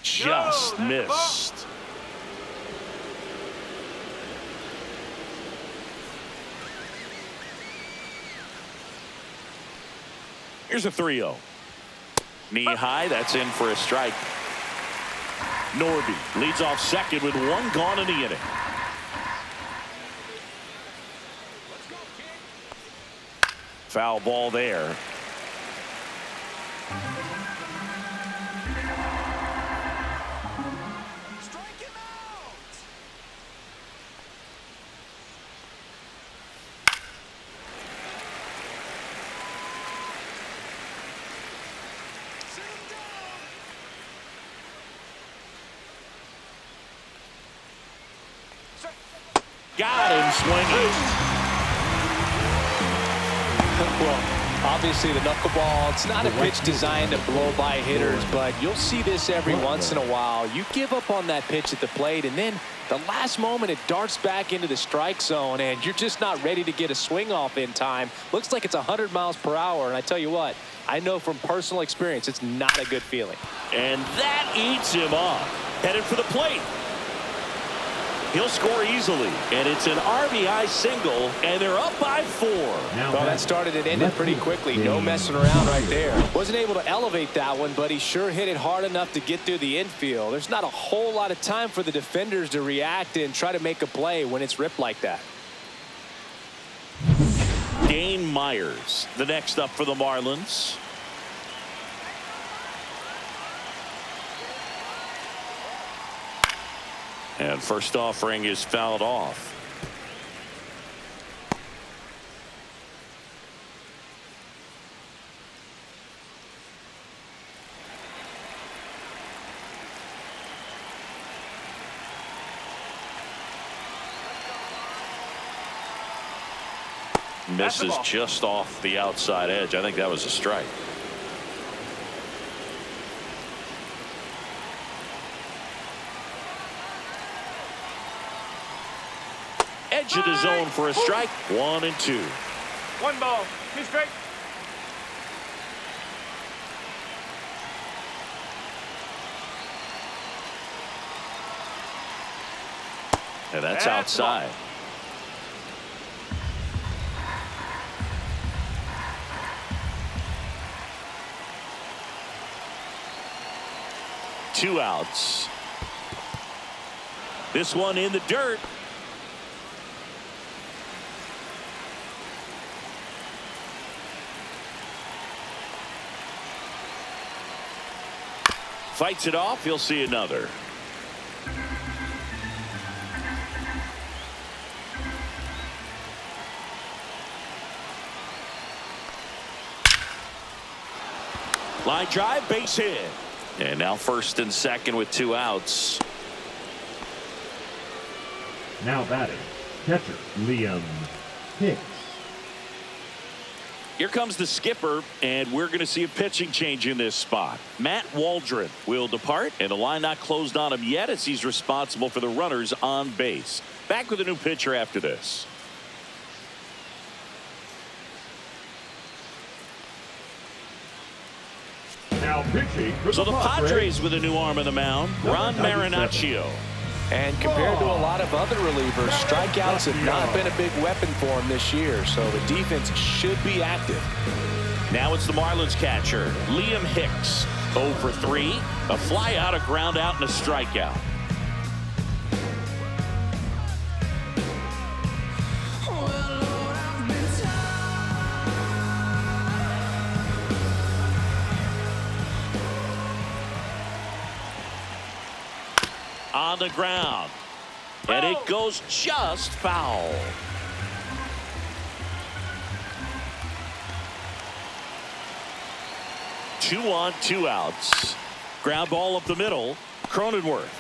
Just missed. Here's a 3-0. Knee high, that's in for a strike. Norby leads off second with 1 gone in the inning. Foul ball there. Got him swinging. Well, obviously the knuckleball, it's not a pitch designed to blow by hitters, but you'll see this every once in a while. You give up on that pitch at the plate, and then the last moment it darts back into the strike zone, and you're just not ready to get a swing off in time. Looks like it's 100 miles per hour, and I tell you what, I know from personal experience it's not a good feeling. And that eats him up. Headed for the plate. He'll score easily, and it's an RBI single, and they're up by 4. Well, that started and ended pretty quickly. No messing around right there. Wasn't able to elevate that one, but he sure hit it hard enough to get through the infield. There's not a whole lot of time for the defenders to react and try to make a play when it's ripped like that. Dane Myers, the next up for the Marlins. And first offering is fouled off. Misses just off the outside edge. I think that was a strike. Edge of the zone for a strike. 1 and 2. 1 ball, 2 strikes. And that's outside. Two outs. This one in the dirt. Fights it off. He'll see another. Line drive, base hit. And now first and second with 2 outs. Now batting, catcher Liam Hicks. Here comes the skipper, and we're going to see a pitching change in this spot. Matt Waldron will depart, and the line not closed on him yet as he's responsible for the runners on base. Back with a new pitcher after this. Now pitching for So the Padres with a new arm on the mound, Ron Marinaccio. And compared to a lot of other relievers, strikeouts have not been a big weapon for him this year, so the defense should be active. Now it's the Marlins catcher, Liam Hicks. 0 for 3, a fly out, a ground out, and a strikeout. On the ground, and it goes just foul. Two on, 2 outs. Ground ball up the middle. Cronenworth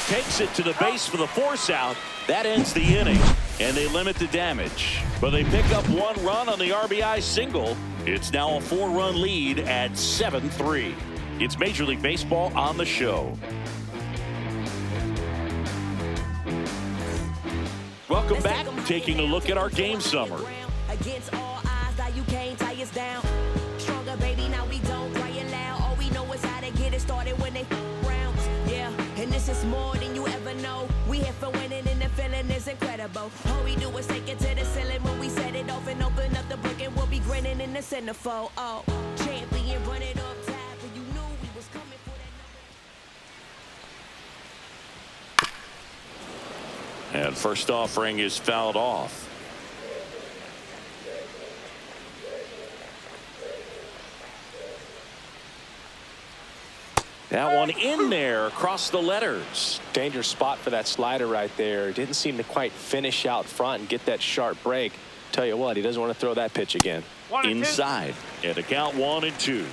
takes it to the base for the force out. That ends the inning, and they limit the damage. But they pick up 1 run on the RBI single. It's now a 4-run lead at 7-3. It's Major League Baseball on the show. Welcome back. Taking a look at our game summer. Against all odds, that you can't tie us down. Stronger, baby, now we don't cry aloud. All we know is how to get it started when they rounds. Yeah, and this is more than you ever know. We here for winning and the feeling is incredible. All we do is take it to the ceiling when we set it off and open up the book, and we'll be grinning in the centerfold. Oh, champion, run it up top, and you knew we was coming for that number. And first offering is fouled off. That one in there across the letters. Dangerous spot for that slider right there. Didn't seem to quite finish out front and get that sharp break. Tell you what, he doesn't want to throw that pitch again. Inside. And a count 1-2.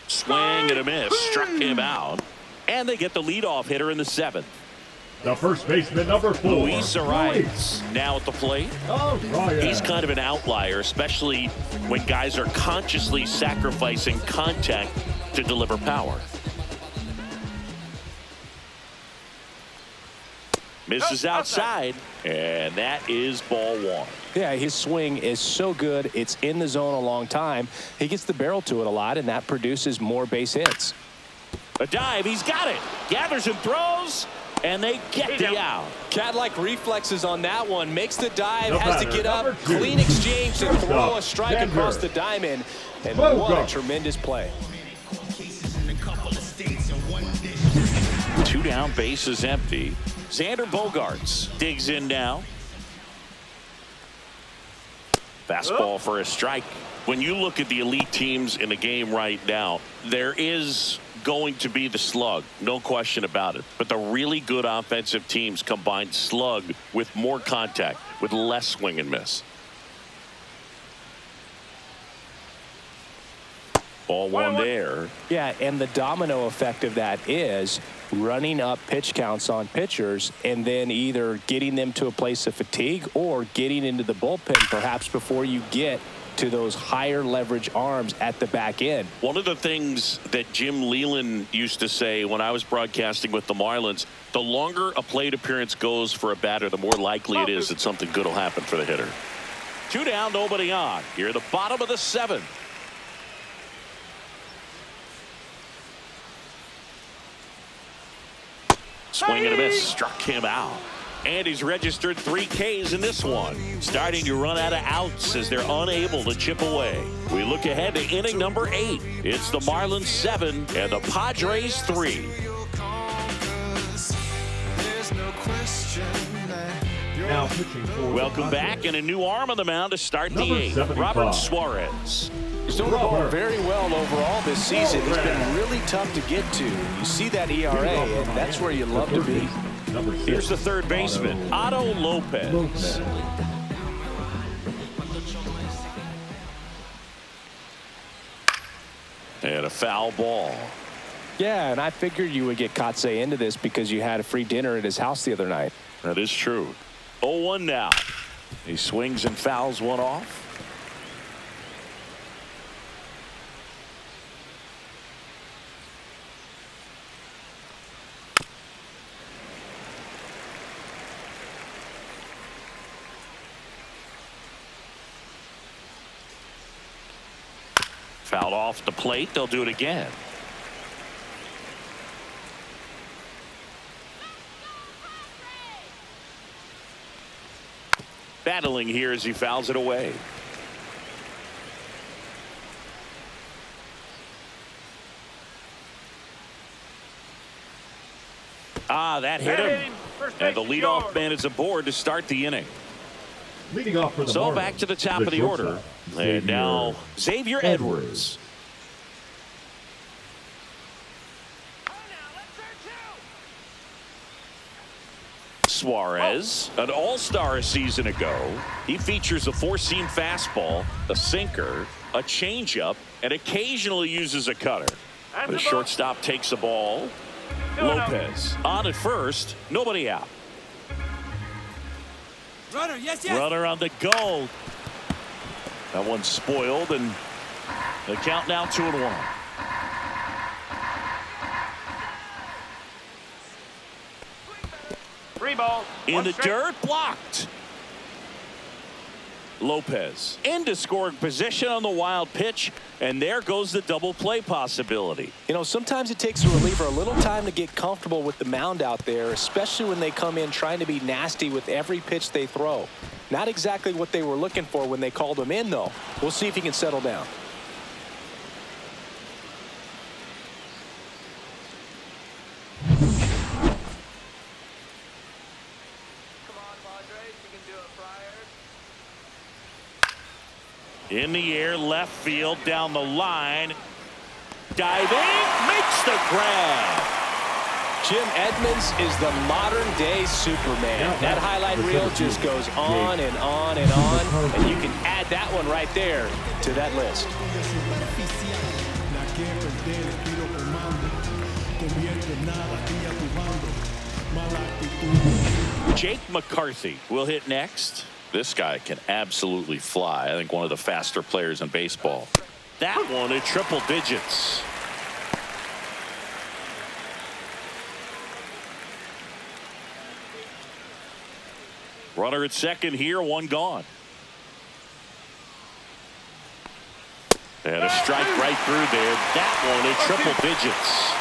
Swing and a miss. Struck him out. And they get the leadoff hitter in the 7th. The first baseman, number 4, Luis Arias now at the plate. Oh, yeah. He's kind of an outlier, especially when guys are consciously sacrificing contact to deliver power. Misses outside, and that is ball 1. Yeah, his swing is so good. It's in the zone a long time. He gets the barrel to it a lot, and that produces more base hits. A dive, he's got it. Gathers and throws, and they get the out. Cat-like reflexes on that one. Makes the dive, No has to matter. get up, Number 2. clean exchange to throw a strike Denver. across the diamond. And Whoa, what go. a tremendous play. 2 down, base is empty. Xander Bogaerts digs in now. Fastball for a strike. When you look at the elite teams in the game right now, there is going to be the slug, no question about it. But the really good offensive teams combine slug with more contact, with less swing and miss. Ball 1 there. Yeah, and the domino effect of that is running up pitch counts on pitchers and then either getting them to a place of fatigue or getting into the bullpen perhaps before you get to those higher leverage arms at the back end. One of the things that Jim Leland used to say when I was broadcasting with the Marlins, the longer a plate appearance goes for a batter, the more likely it is that something good will happen for the hitter. 2 down, nobody on. Here at the bottom of the 7th. Swing and a miss, struck him out. And he's registered 3 Ks in this one. Starting to run out of outs as they're unable to chip away. We look ahead to inning number 8. It's the Marlins 7 and the Padres 3. Now pitching for Welcome back, and a new arm on the mound to start the 8th. Robert Suarez. He's doing the ball very well overall this season. He's been really tough to get to. You see that ERA, and that's where you love to be. Number 6. Here's the third baseman, Otto Lopez. And a foul ball. Yeah, and I figured you would get Kotsay into this because you had a free dinner at his house the other night. That is true. 0-1 now. He swings and fouls one off. Fouled off the plate. They'll do it again. Battling here as he fouls it away. That hit him. And the leadoff man is aboard to start the inning. Leading off for the So Marlins, back to the top of the order. And now Xavier Edwards. Suarez, an all-star a season ago. He features a four-seam fastball, a sinker, a changeup, and occasionally uses a cutter. The shortstop takes the ball. Lopez on at first, nobody out. Runner, yes. Runner on the go. That one's spoiled, and the count now 2-1. Free ball. In One the strike. dirt, blocked. Lopez into scoring position on the wild pitch, and there goes the double play possibility. You know, sometimes it takes a reliever a little time to get comfortable with the mound out there, especially when they come in trying to be nasty with every pitch they throw. Not exactly what they were looking for when they called him in, though. We'll see if he can settle down. In the air, left field, down the line. Diving, makes the grab. Jim Edmonds is the modern-day Superman. That highlight reel just goes on and on and on, and you can add that one right there to that list. Jake McCarthy will hit next. This guy can absolutely fly. I think one of the faster players in baseball. That one at triple digits. Runner at second here, one gone. And a strike right through there. That one at triple digits.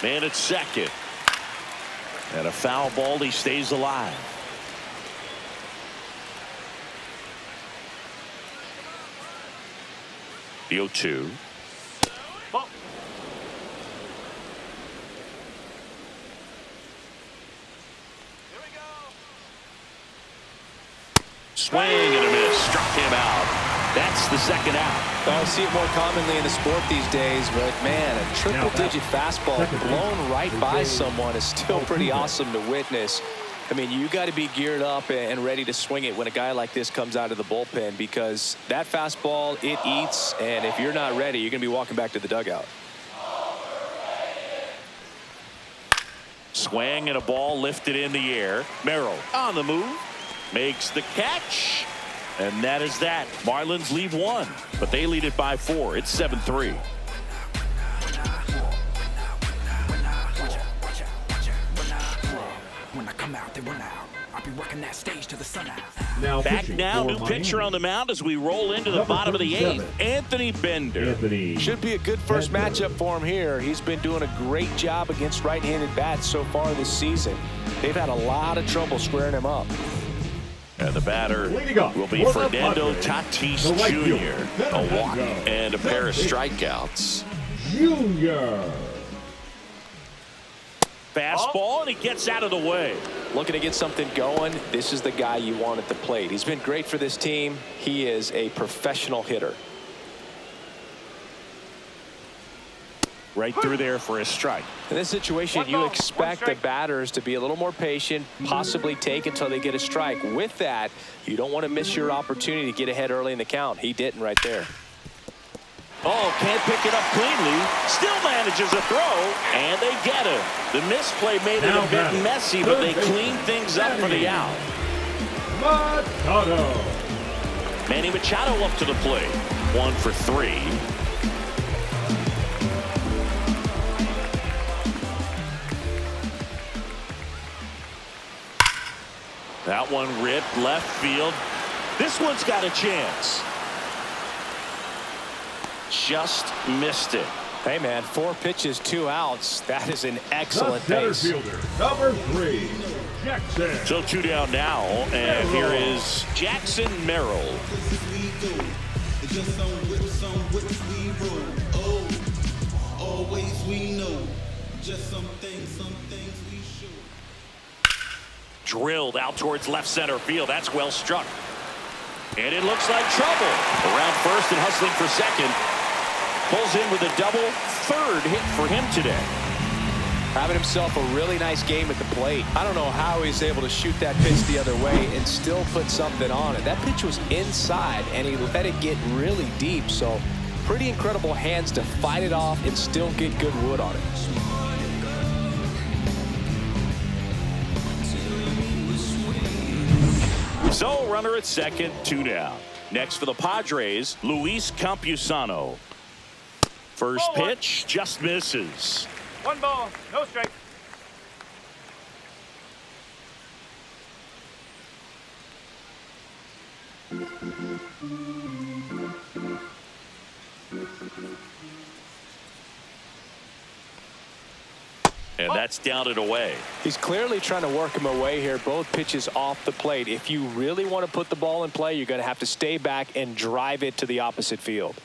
Man at second. And a foul ball. He stays alive. The 0-2. Swing and a miss. Struck him out. That's the second out. I see it more commonly in the sport these days, but man, a triple-digit fastball blown right by someone is still pretty awesome to witness. I mean, you got to be geared up and ready to swing it when a guy like this comes out of the bullpen, because that fastball, it eats, and if you're not ready, you're going to be walking back to the dugout. Swing and a ball lifted in the air. Merrill on the move. Makes the catch. And that is that. Marlins lead one, but they lead it by 4. It's 7-3. When I come out, they run out. I'll be working that stage to the sun out. Back now, new pitcher on the mound as we roll into the bottom of the 8th. Anthony Bender. Should be a good first matchup for him here. He's been doing a great job against right-handed bats so far this season. They've had a lot of trouble squaring him up. And the batter will be Fernando Tatis Jr. A walk and a pair of strikeouts. Junior. Fastball, and he gets out of the way. Looking to get something going. This is the guy you want at the plate. He's been great for this team. He is a professional hitter. right through there for a strike. In this situation, you expect the batters to be a little more patient, possibly take until they get a strike. With that, you don't want to miss your opportunity to get ahead early in the count. He didn't right there. Oh, can't pick it up cleanly. Still manages a throw, and they get him. The misplay made it a bit messy, but they cleaned things up for the out. Machado. Manny Machado up to the plate. 1 for 3. That one ripped left field. This one's got a chance. Just missed it. Hey, man, 4 pitches, 2 outs. That is an excellent pace. Fielder, number 3, Jackson. So 2 down now, and here is Jackson Merrill. Just some whips we roll. Oh, always we know. Just some things we show. Drilled out towards left center field. That's well struck. And it looks like trouble. Around first and hustling for second. Pulls in with a double. 3rd hit for him today. Having himself a really nice game at the plate. I don't know how he's able to shoot that pitch the other way and still put something on it. That pitch was inside, and he let it get really deep. So pretty incredible hands to fight it off and still get good wood on it. So runner at second, 2 down. Next for the Padres, Luis Campusano. First pitch just misses. 1 ball, no strike. And that's down and away. He's clearly trying to work him away here. Both pitches off the plate. If you really want to put the ball in play, you're going to have to stay back and drive it to the opposite field.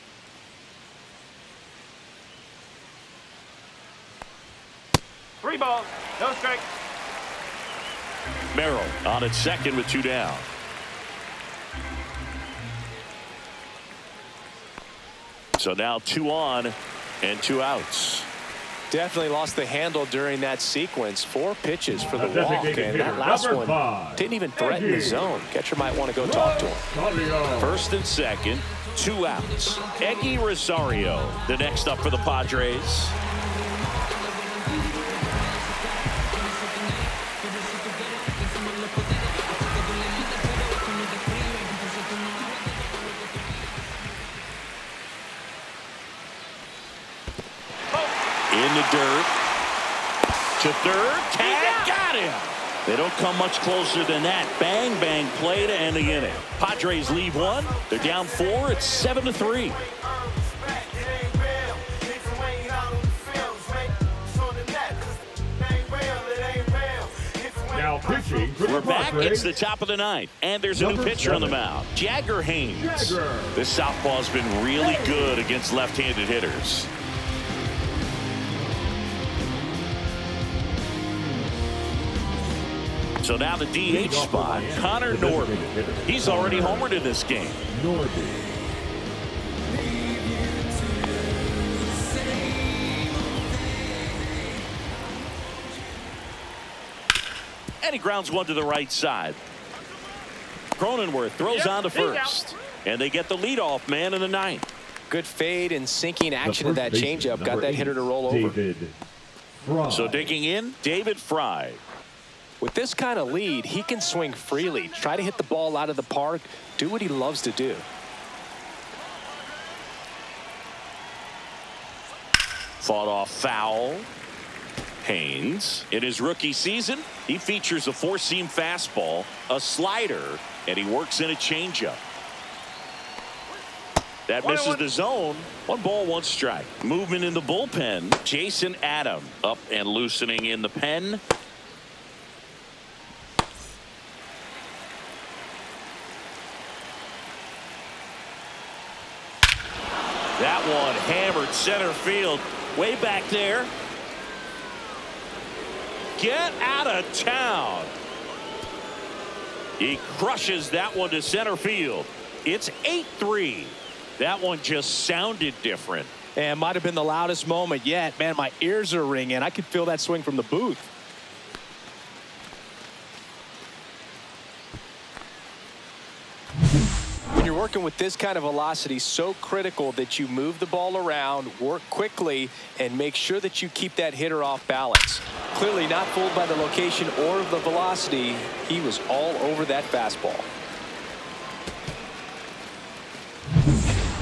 Three balls, no strike. Merrill on at second with 2 down. So now 2 on and 2 outs. Definitely lost the handle during that sequence. 4 pitches for the walk, and that last one didn't even threaten the zone. Catcher might want to go talk to him. First and second, 2 outs. Eggy Rosario, the next up for the Padres. In the dirt. To third. Tag. Got him. They don't come much closer than that. Bang, bang play to end the inning. Padres lead 1. They're down 4. It's 7-3. Now pitching for the We're back. Padres. It's the top of the 9th. And there's a new pitcher on the mound. Jagger Haynes. This southpaw's been really good against left-handed hitters. So now the DH spot, Connor Norby. He's already homered in this game. And he grounds one to the right side. Cronenworth throws on to first. And they get the leadoff man in the 9th. Good fade and sinking action of that changeup. Got that hitter to roll over. So digging in, David Fry. With this kind of lead, he can swing freely, try to hit the ball out of the park, do what he loves to do. Fought off foul. Haynes, in his rookie season, he features a 4-seam fastball, a slider, and he works in a changeup. That misses the zone. 1 ball, 1 strike. Movement in the bullpen. Jason Adam up and loosening in the pen. That one hammered center field. Way back there. Get out of town. He crushes that one to center field. It's 8-3. That one just sounded different. And might have been the loudest moment yet. Man, my ears are ringing. I could feel that swing from the booth. When you're working with this kind of velocity, so critical that you move the ball around, work quickly, and make sure that you keep that hitter off balance. Clearly not fooled by the location or the velocity. He was all over that fastball.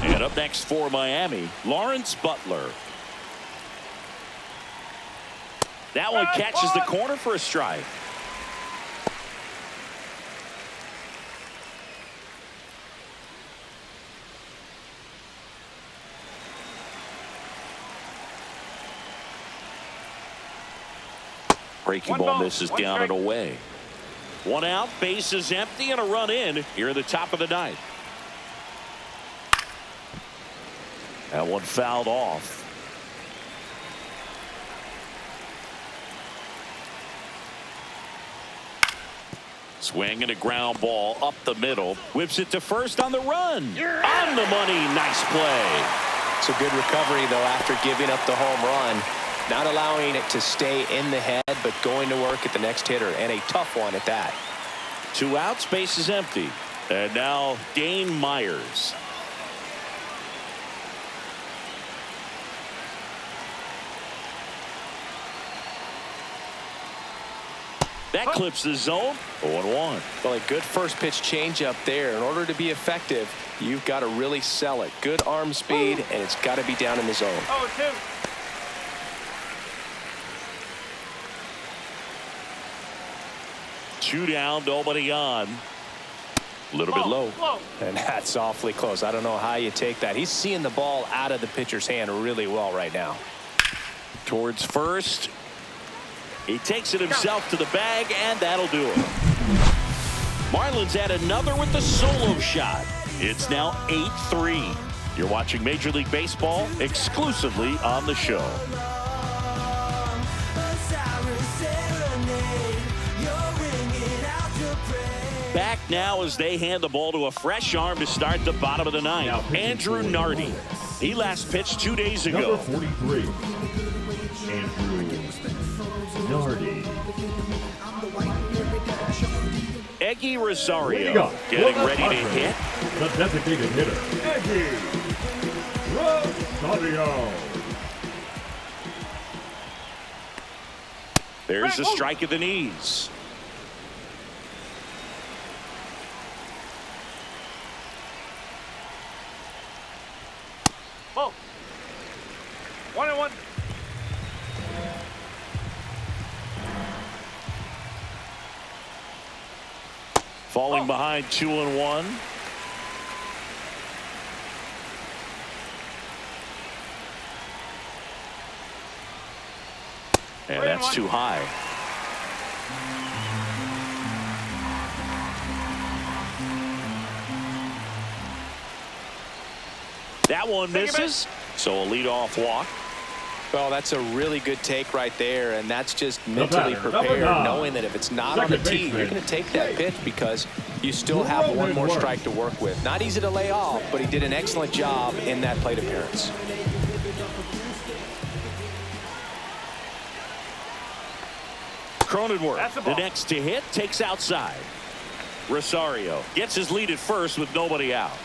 And up next for Miami, Lawrence Butler. That one catches the corner for a strike. Breaking ball misses down and away. One out, bases empty, and a run in here at the top of the ninth. That one fouled off. Swing and a ground ball up the middle. Whips it to first on the run. On the money. Nice play. It's a good recovery, though, after giving up the home run. Not allowing it to stay in the head, but going to work at the next hitter, and a tough one at that. 2 outs, base is empty. And now Dane Myers. That clips the zone. 0-1. Well, a good first pitch changeup there. In order to be effective, you've got to really sell it. Good arm speed, and it's got to be down in the zone. 0-2. Two down, nobody on. A little bit low. And that's awfully close. I don't know how you take that. He's seeing the ball out of the pitcher's hand really well right now. Towards first. He takes it himself to the bag, and that'll do it. Marlins add another with the solo shot. It's now 8-3. You're watching Major League Baseball exclusively on the show. Back now as they hand the ball to a fresh arm to start the bottom of the ninth. Andrew Nardi. He last pitched 2 days ago. Number 43, Andrew Nardi. Eggy Rosario getting ready to hit. The designated hitter, Eggy Rosario. There's a strike at the knees. Ball. 1-1. Falling behind 2-1. And that's too high. That one misses. So a leadoff walk. Well, that's a really good take right there, and that's just mentally prepared, knowing that if it's not on the tee, you're going to take that pitch because you still have one more strike to work with. Not easy to lay off, but he did an excellent job in that plate appearance. Cronenworth, the next to hit, takes outside. Rosario gets his lead at first with nobody out.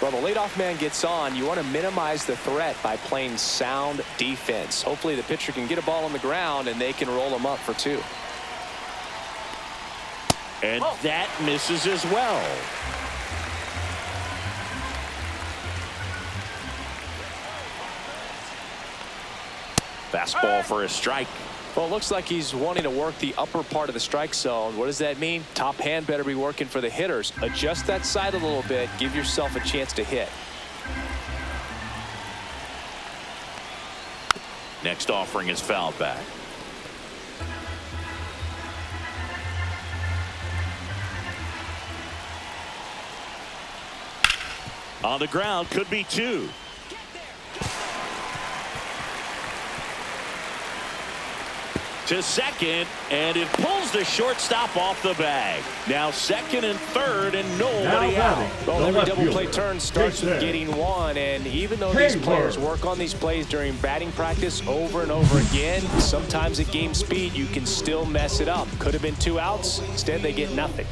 Well, the leadoff man gets on. You want to minimize the threat by playing sound defense. Hopefully the pitcher can get a ball on the ground and they can roll him up for 2. And that misses as well. Fastball for a strike. Well, it looks like he's wanting to work the upper part of the strike zone. What does that mean? Top hand better be working for the hitters. Adjust that side a little bit. Give yourself a chance to hit. Next offering is fouled back. On the ground, could be 2. to second, and it pulls the shortstop off the bag. Now second and third, and nobody out. Well, every double play turn starts with getting one, and even though these players work on these plays during batting practice over and over again, sometimes at game speed you can still mess it up. Could have been 2 outs. Instead, they get nothing.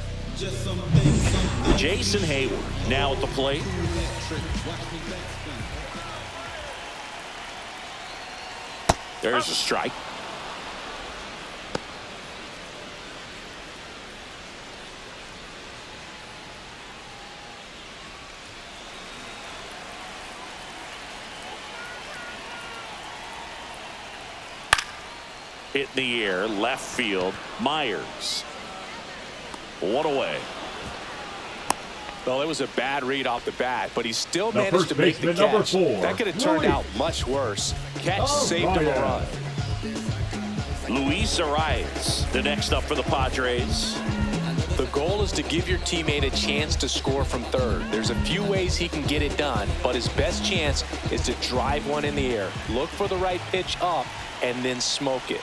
Jason Hayward now at the plate. There's a strike. Hit in the air, left field. Myers. 1 away. Well, it was a bad read off the bat, but he still managed to make the catch. That could have turned out much worse. Catch saved him a run. Luis Arias, the next up for the Padres. The goal is to give your teammate a chance to score from third. There's a few ways he can get it done, but his best chance is to drive one in the air. Look for the right pitch up and then smoke it.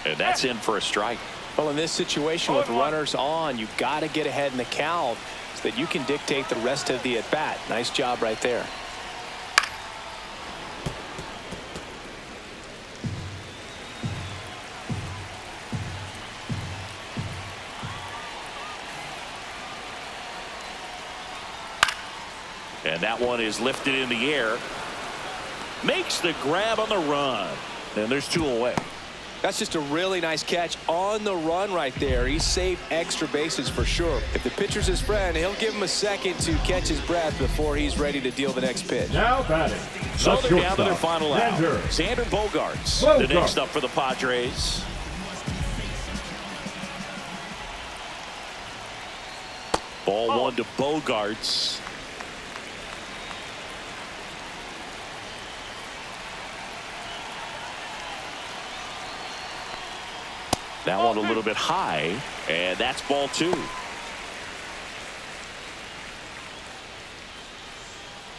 And that's in for a strike. Well, in this situation with runners on, you got to get ahead in the count so that you can dictate the rest of the at-bat. Nice job right there. And that one is lifted in the air. Makes the grab on the run. And there's 2 away. That's just a really nice catch on the run right there. He saved extra bases for sure. If the pitcher's his friend, he'll give him a second to catch his breath before he's ready to deal the next pitch. Now batting. So they're down to their final out. Xander Bogaerts, the next up for the Padres. Ball 1 to Bogaerts. That one a little bit high, and that's ball 2.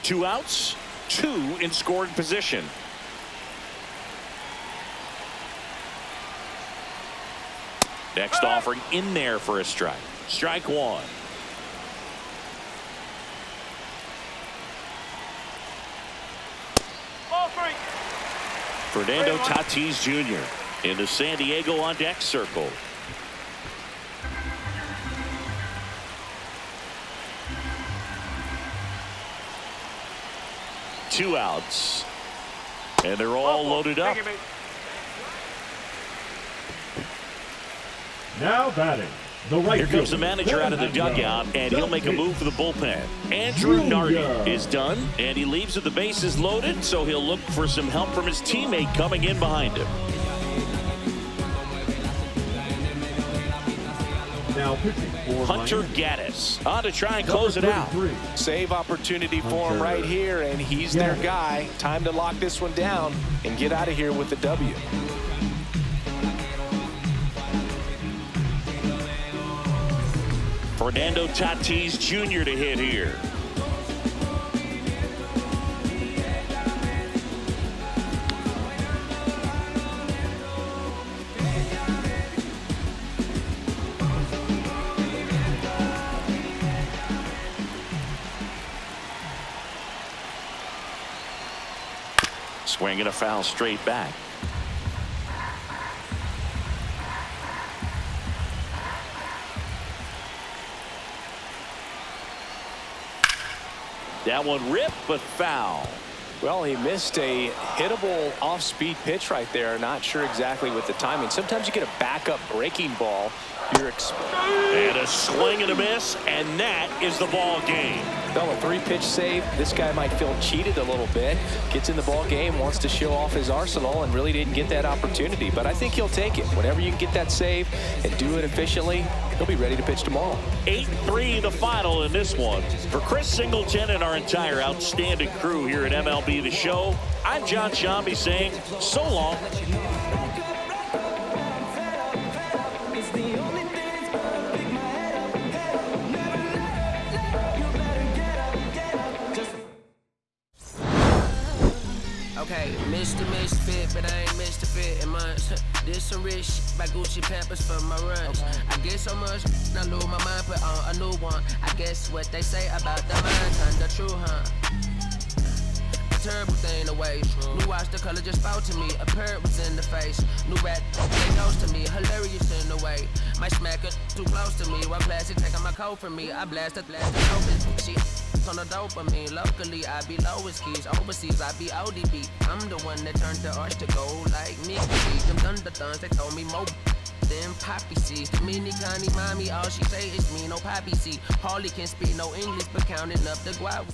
2 outs, 2 in scoring position. Next offering in there for a strike. Strike 1. Ball 3. Fernando Tatis Jr. in the San Diego on deck circle. Two outs, and they're all loaded up. Now batting. The right Here comes the manager out of the dugout, and he'll make a move for the bullpen. Andrew Nardi is done, and he leaves with the bases loaded, so he'll look for some help from his teammate coming in behind him. Now pitching for Hunter Gaddis on to try and close it out. Save opportunity for him right here, and he's their guy. Time to lock this one down and get out of here with the W. Fernando Tatis Jr. to hit here. Swinging a foul straight back. That one ripped, but foul. Well, he missed a hittable off-speed pitch right there. Not sure exactly with the timing. Sometimes you get a backup breaking ball. And a swing and a miss, and that is the ball game. Well, a 3-pitch save. This guy might feel cheated a little bit. Gets in the ball game, wants to show off his arsenal, and really didn't get that opportunity. But I think he'll take it. Whenever you can get that save and do it efficiently, he'll be ready to pitch tomorrow. 8-3 the final in this one. For Chris Singleton and our entire outstanding crew here at MLB The Show, I'm John Shambi saying so long. Okay, Mr. Misfit, but I ain't Mr. Fit, and my once. Did some rich shit by Gucci Pampers for my runs. I get so much, I lose my mind, put on a new one. I guess what they say about the mind, kinda true, huh? Terrible thing to waste. New watch, the color just spoke to me. A parrot was in the face. New rat, they ghost to me. Hilarious in the way. My smacker too close to me. One classic taking my coat from me. I blasted open. She on the dopamine. Locally, I be lowest keys. Overseas, I be ODB. I'm the one that turned the arch to gold like me. Them thunder they told me more. Them poppy seeds. Mini Connie mommy, all she say is me, no poppy seed. Hardly can speak no English, but counting up the guap.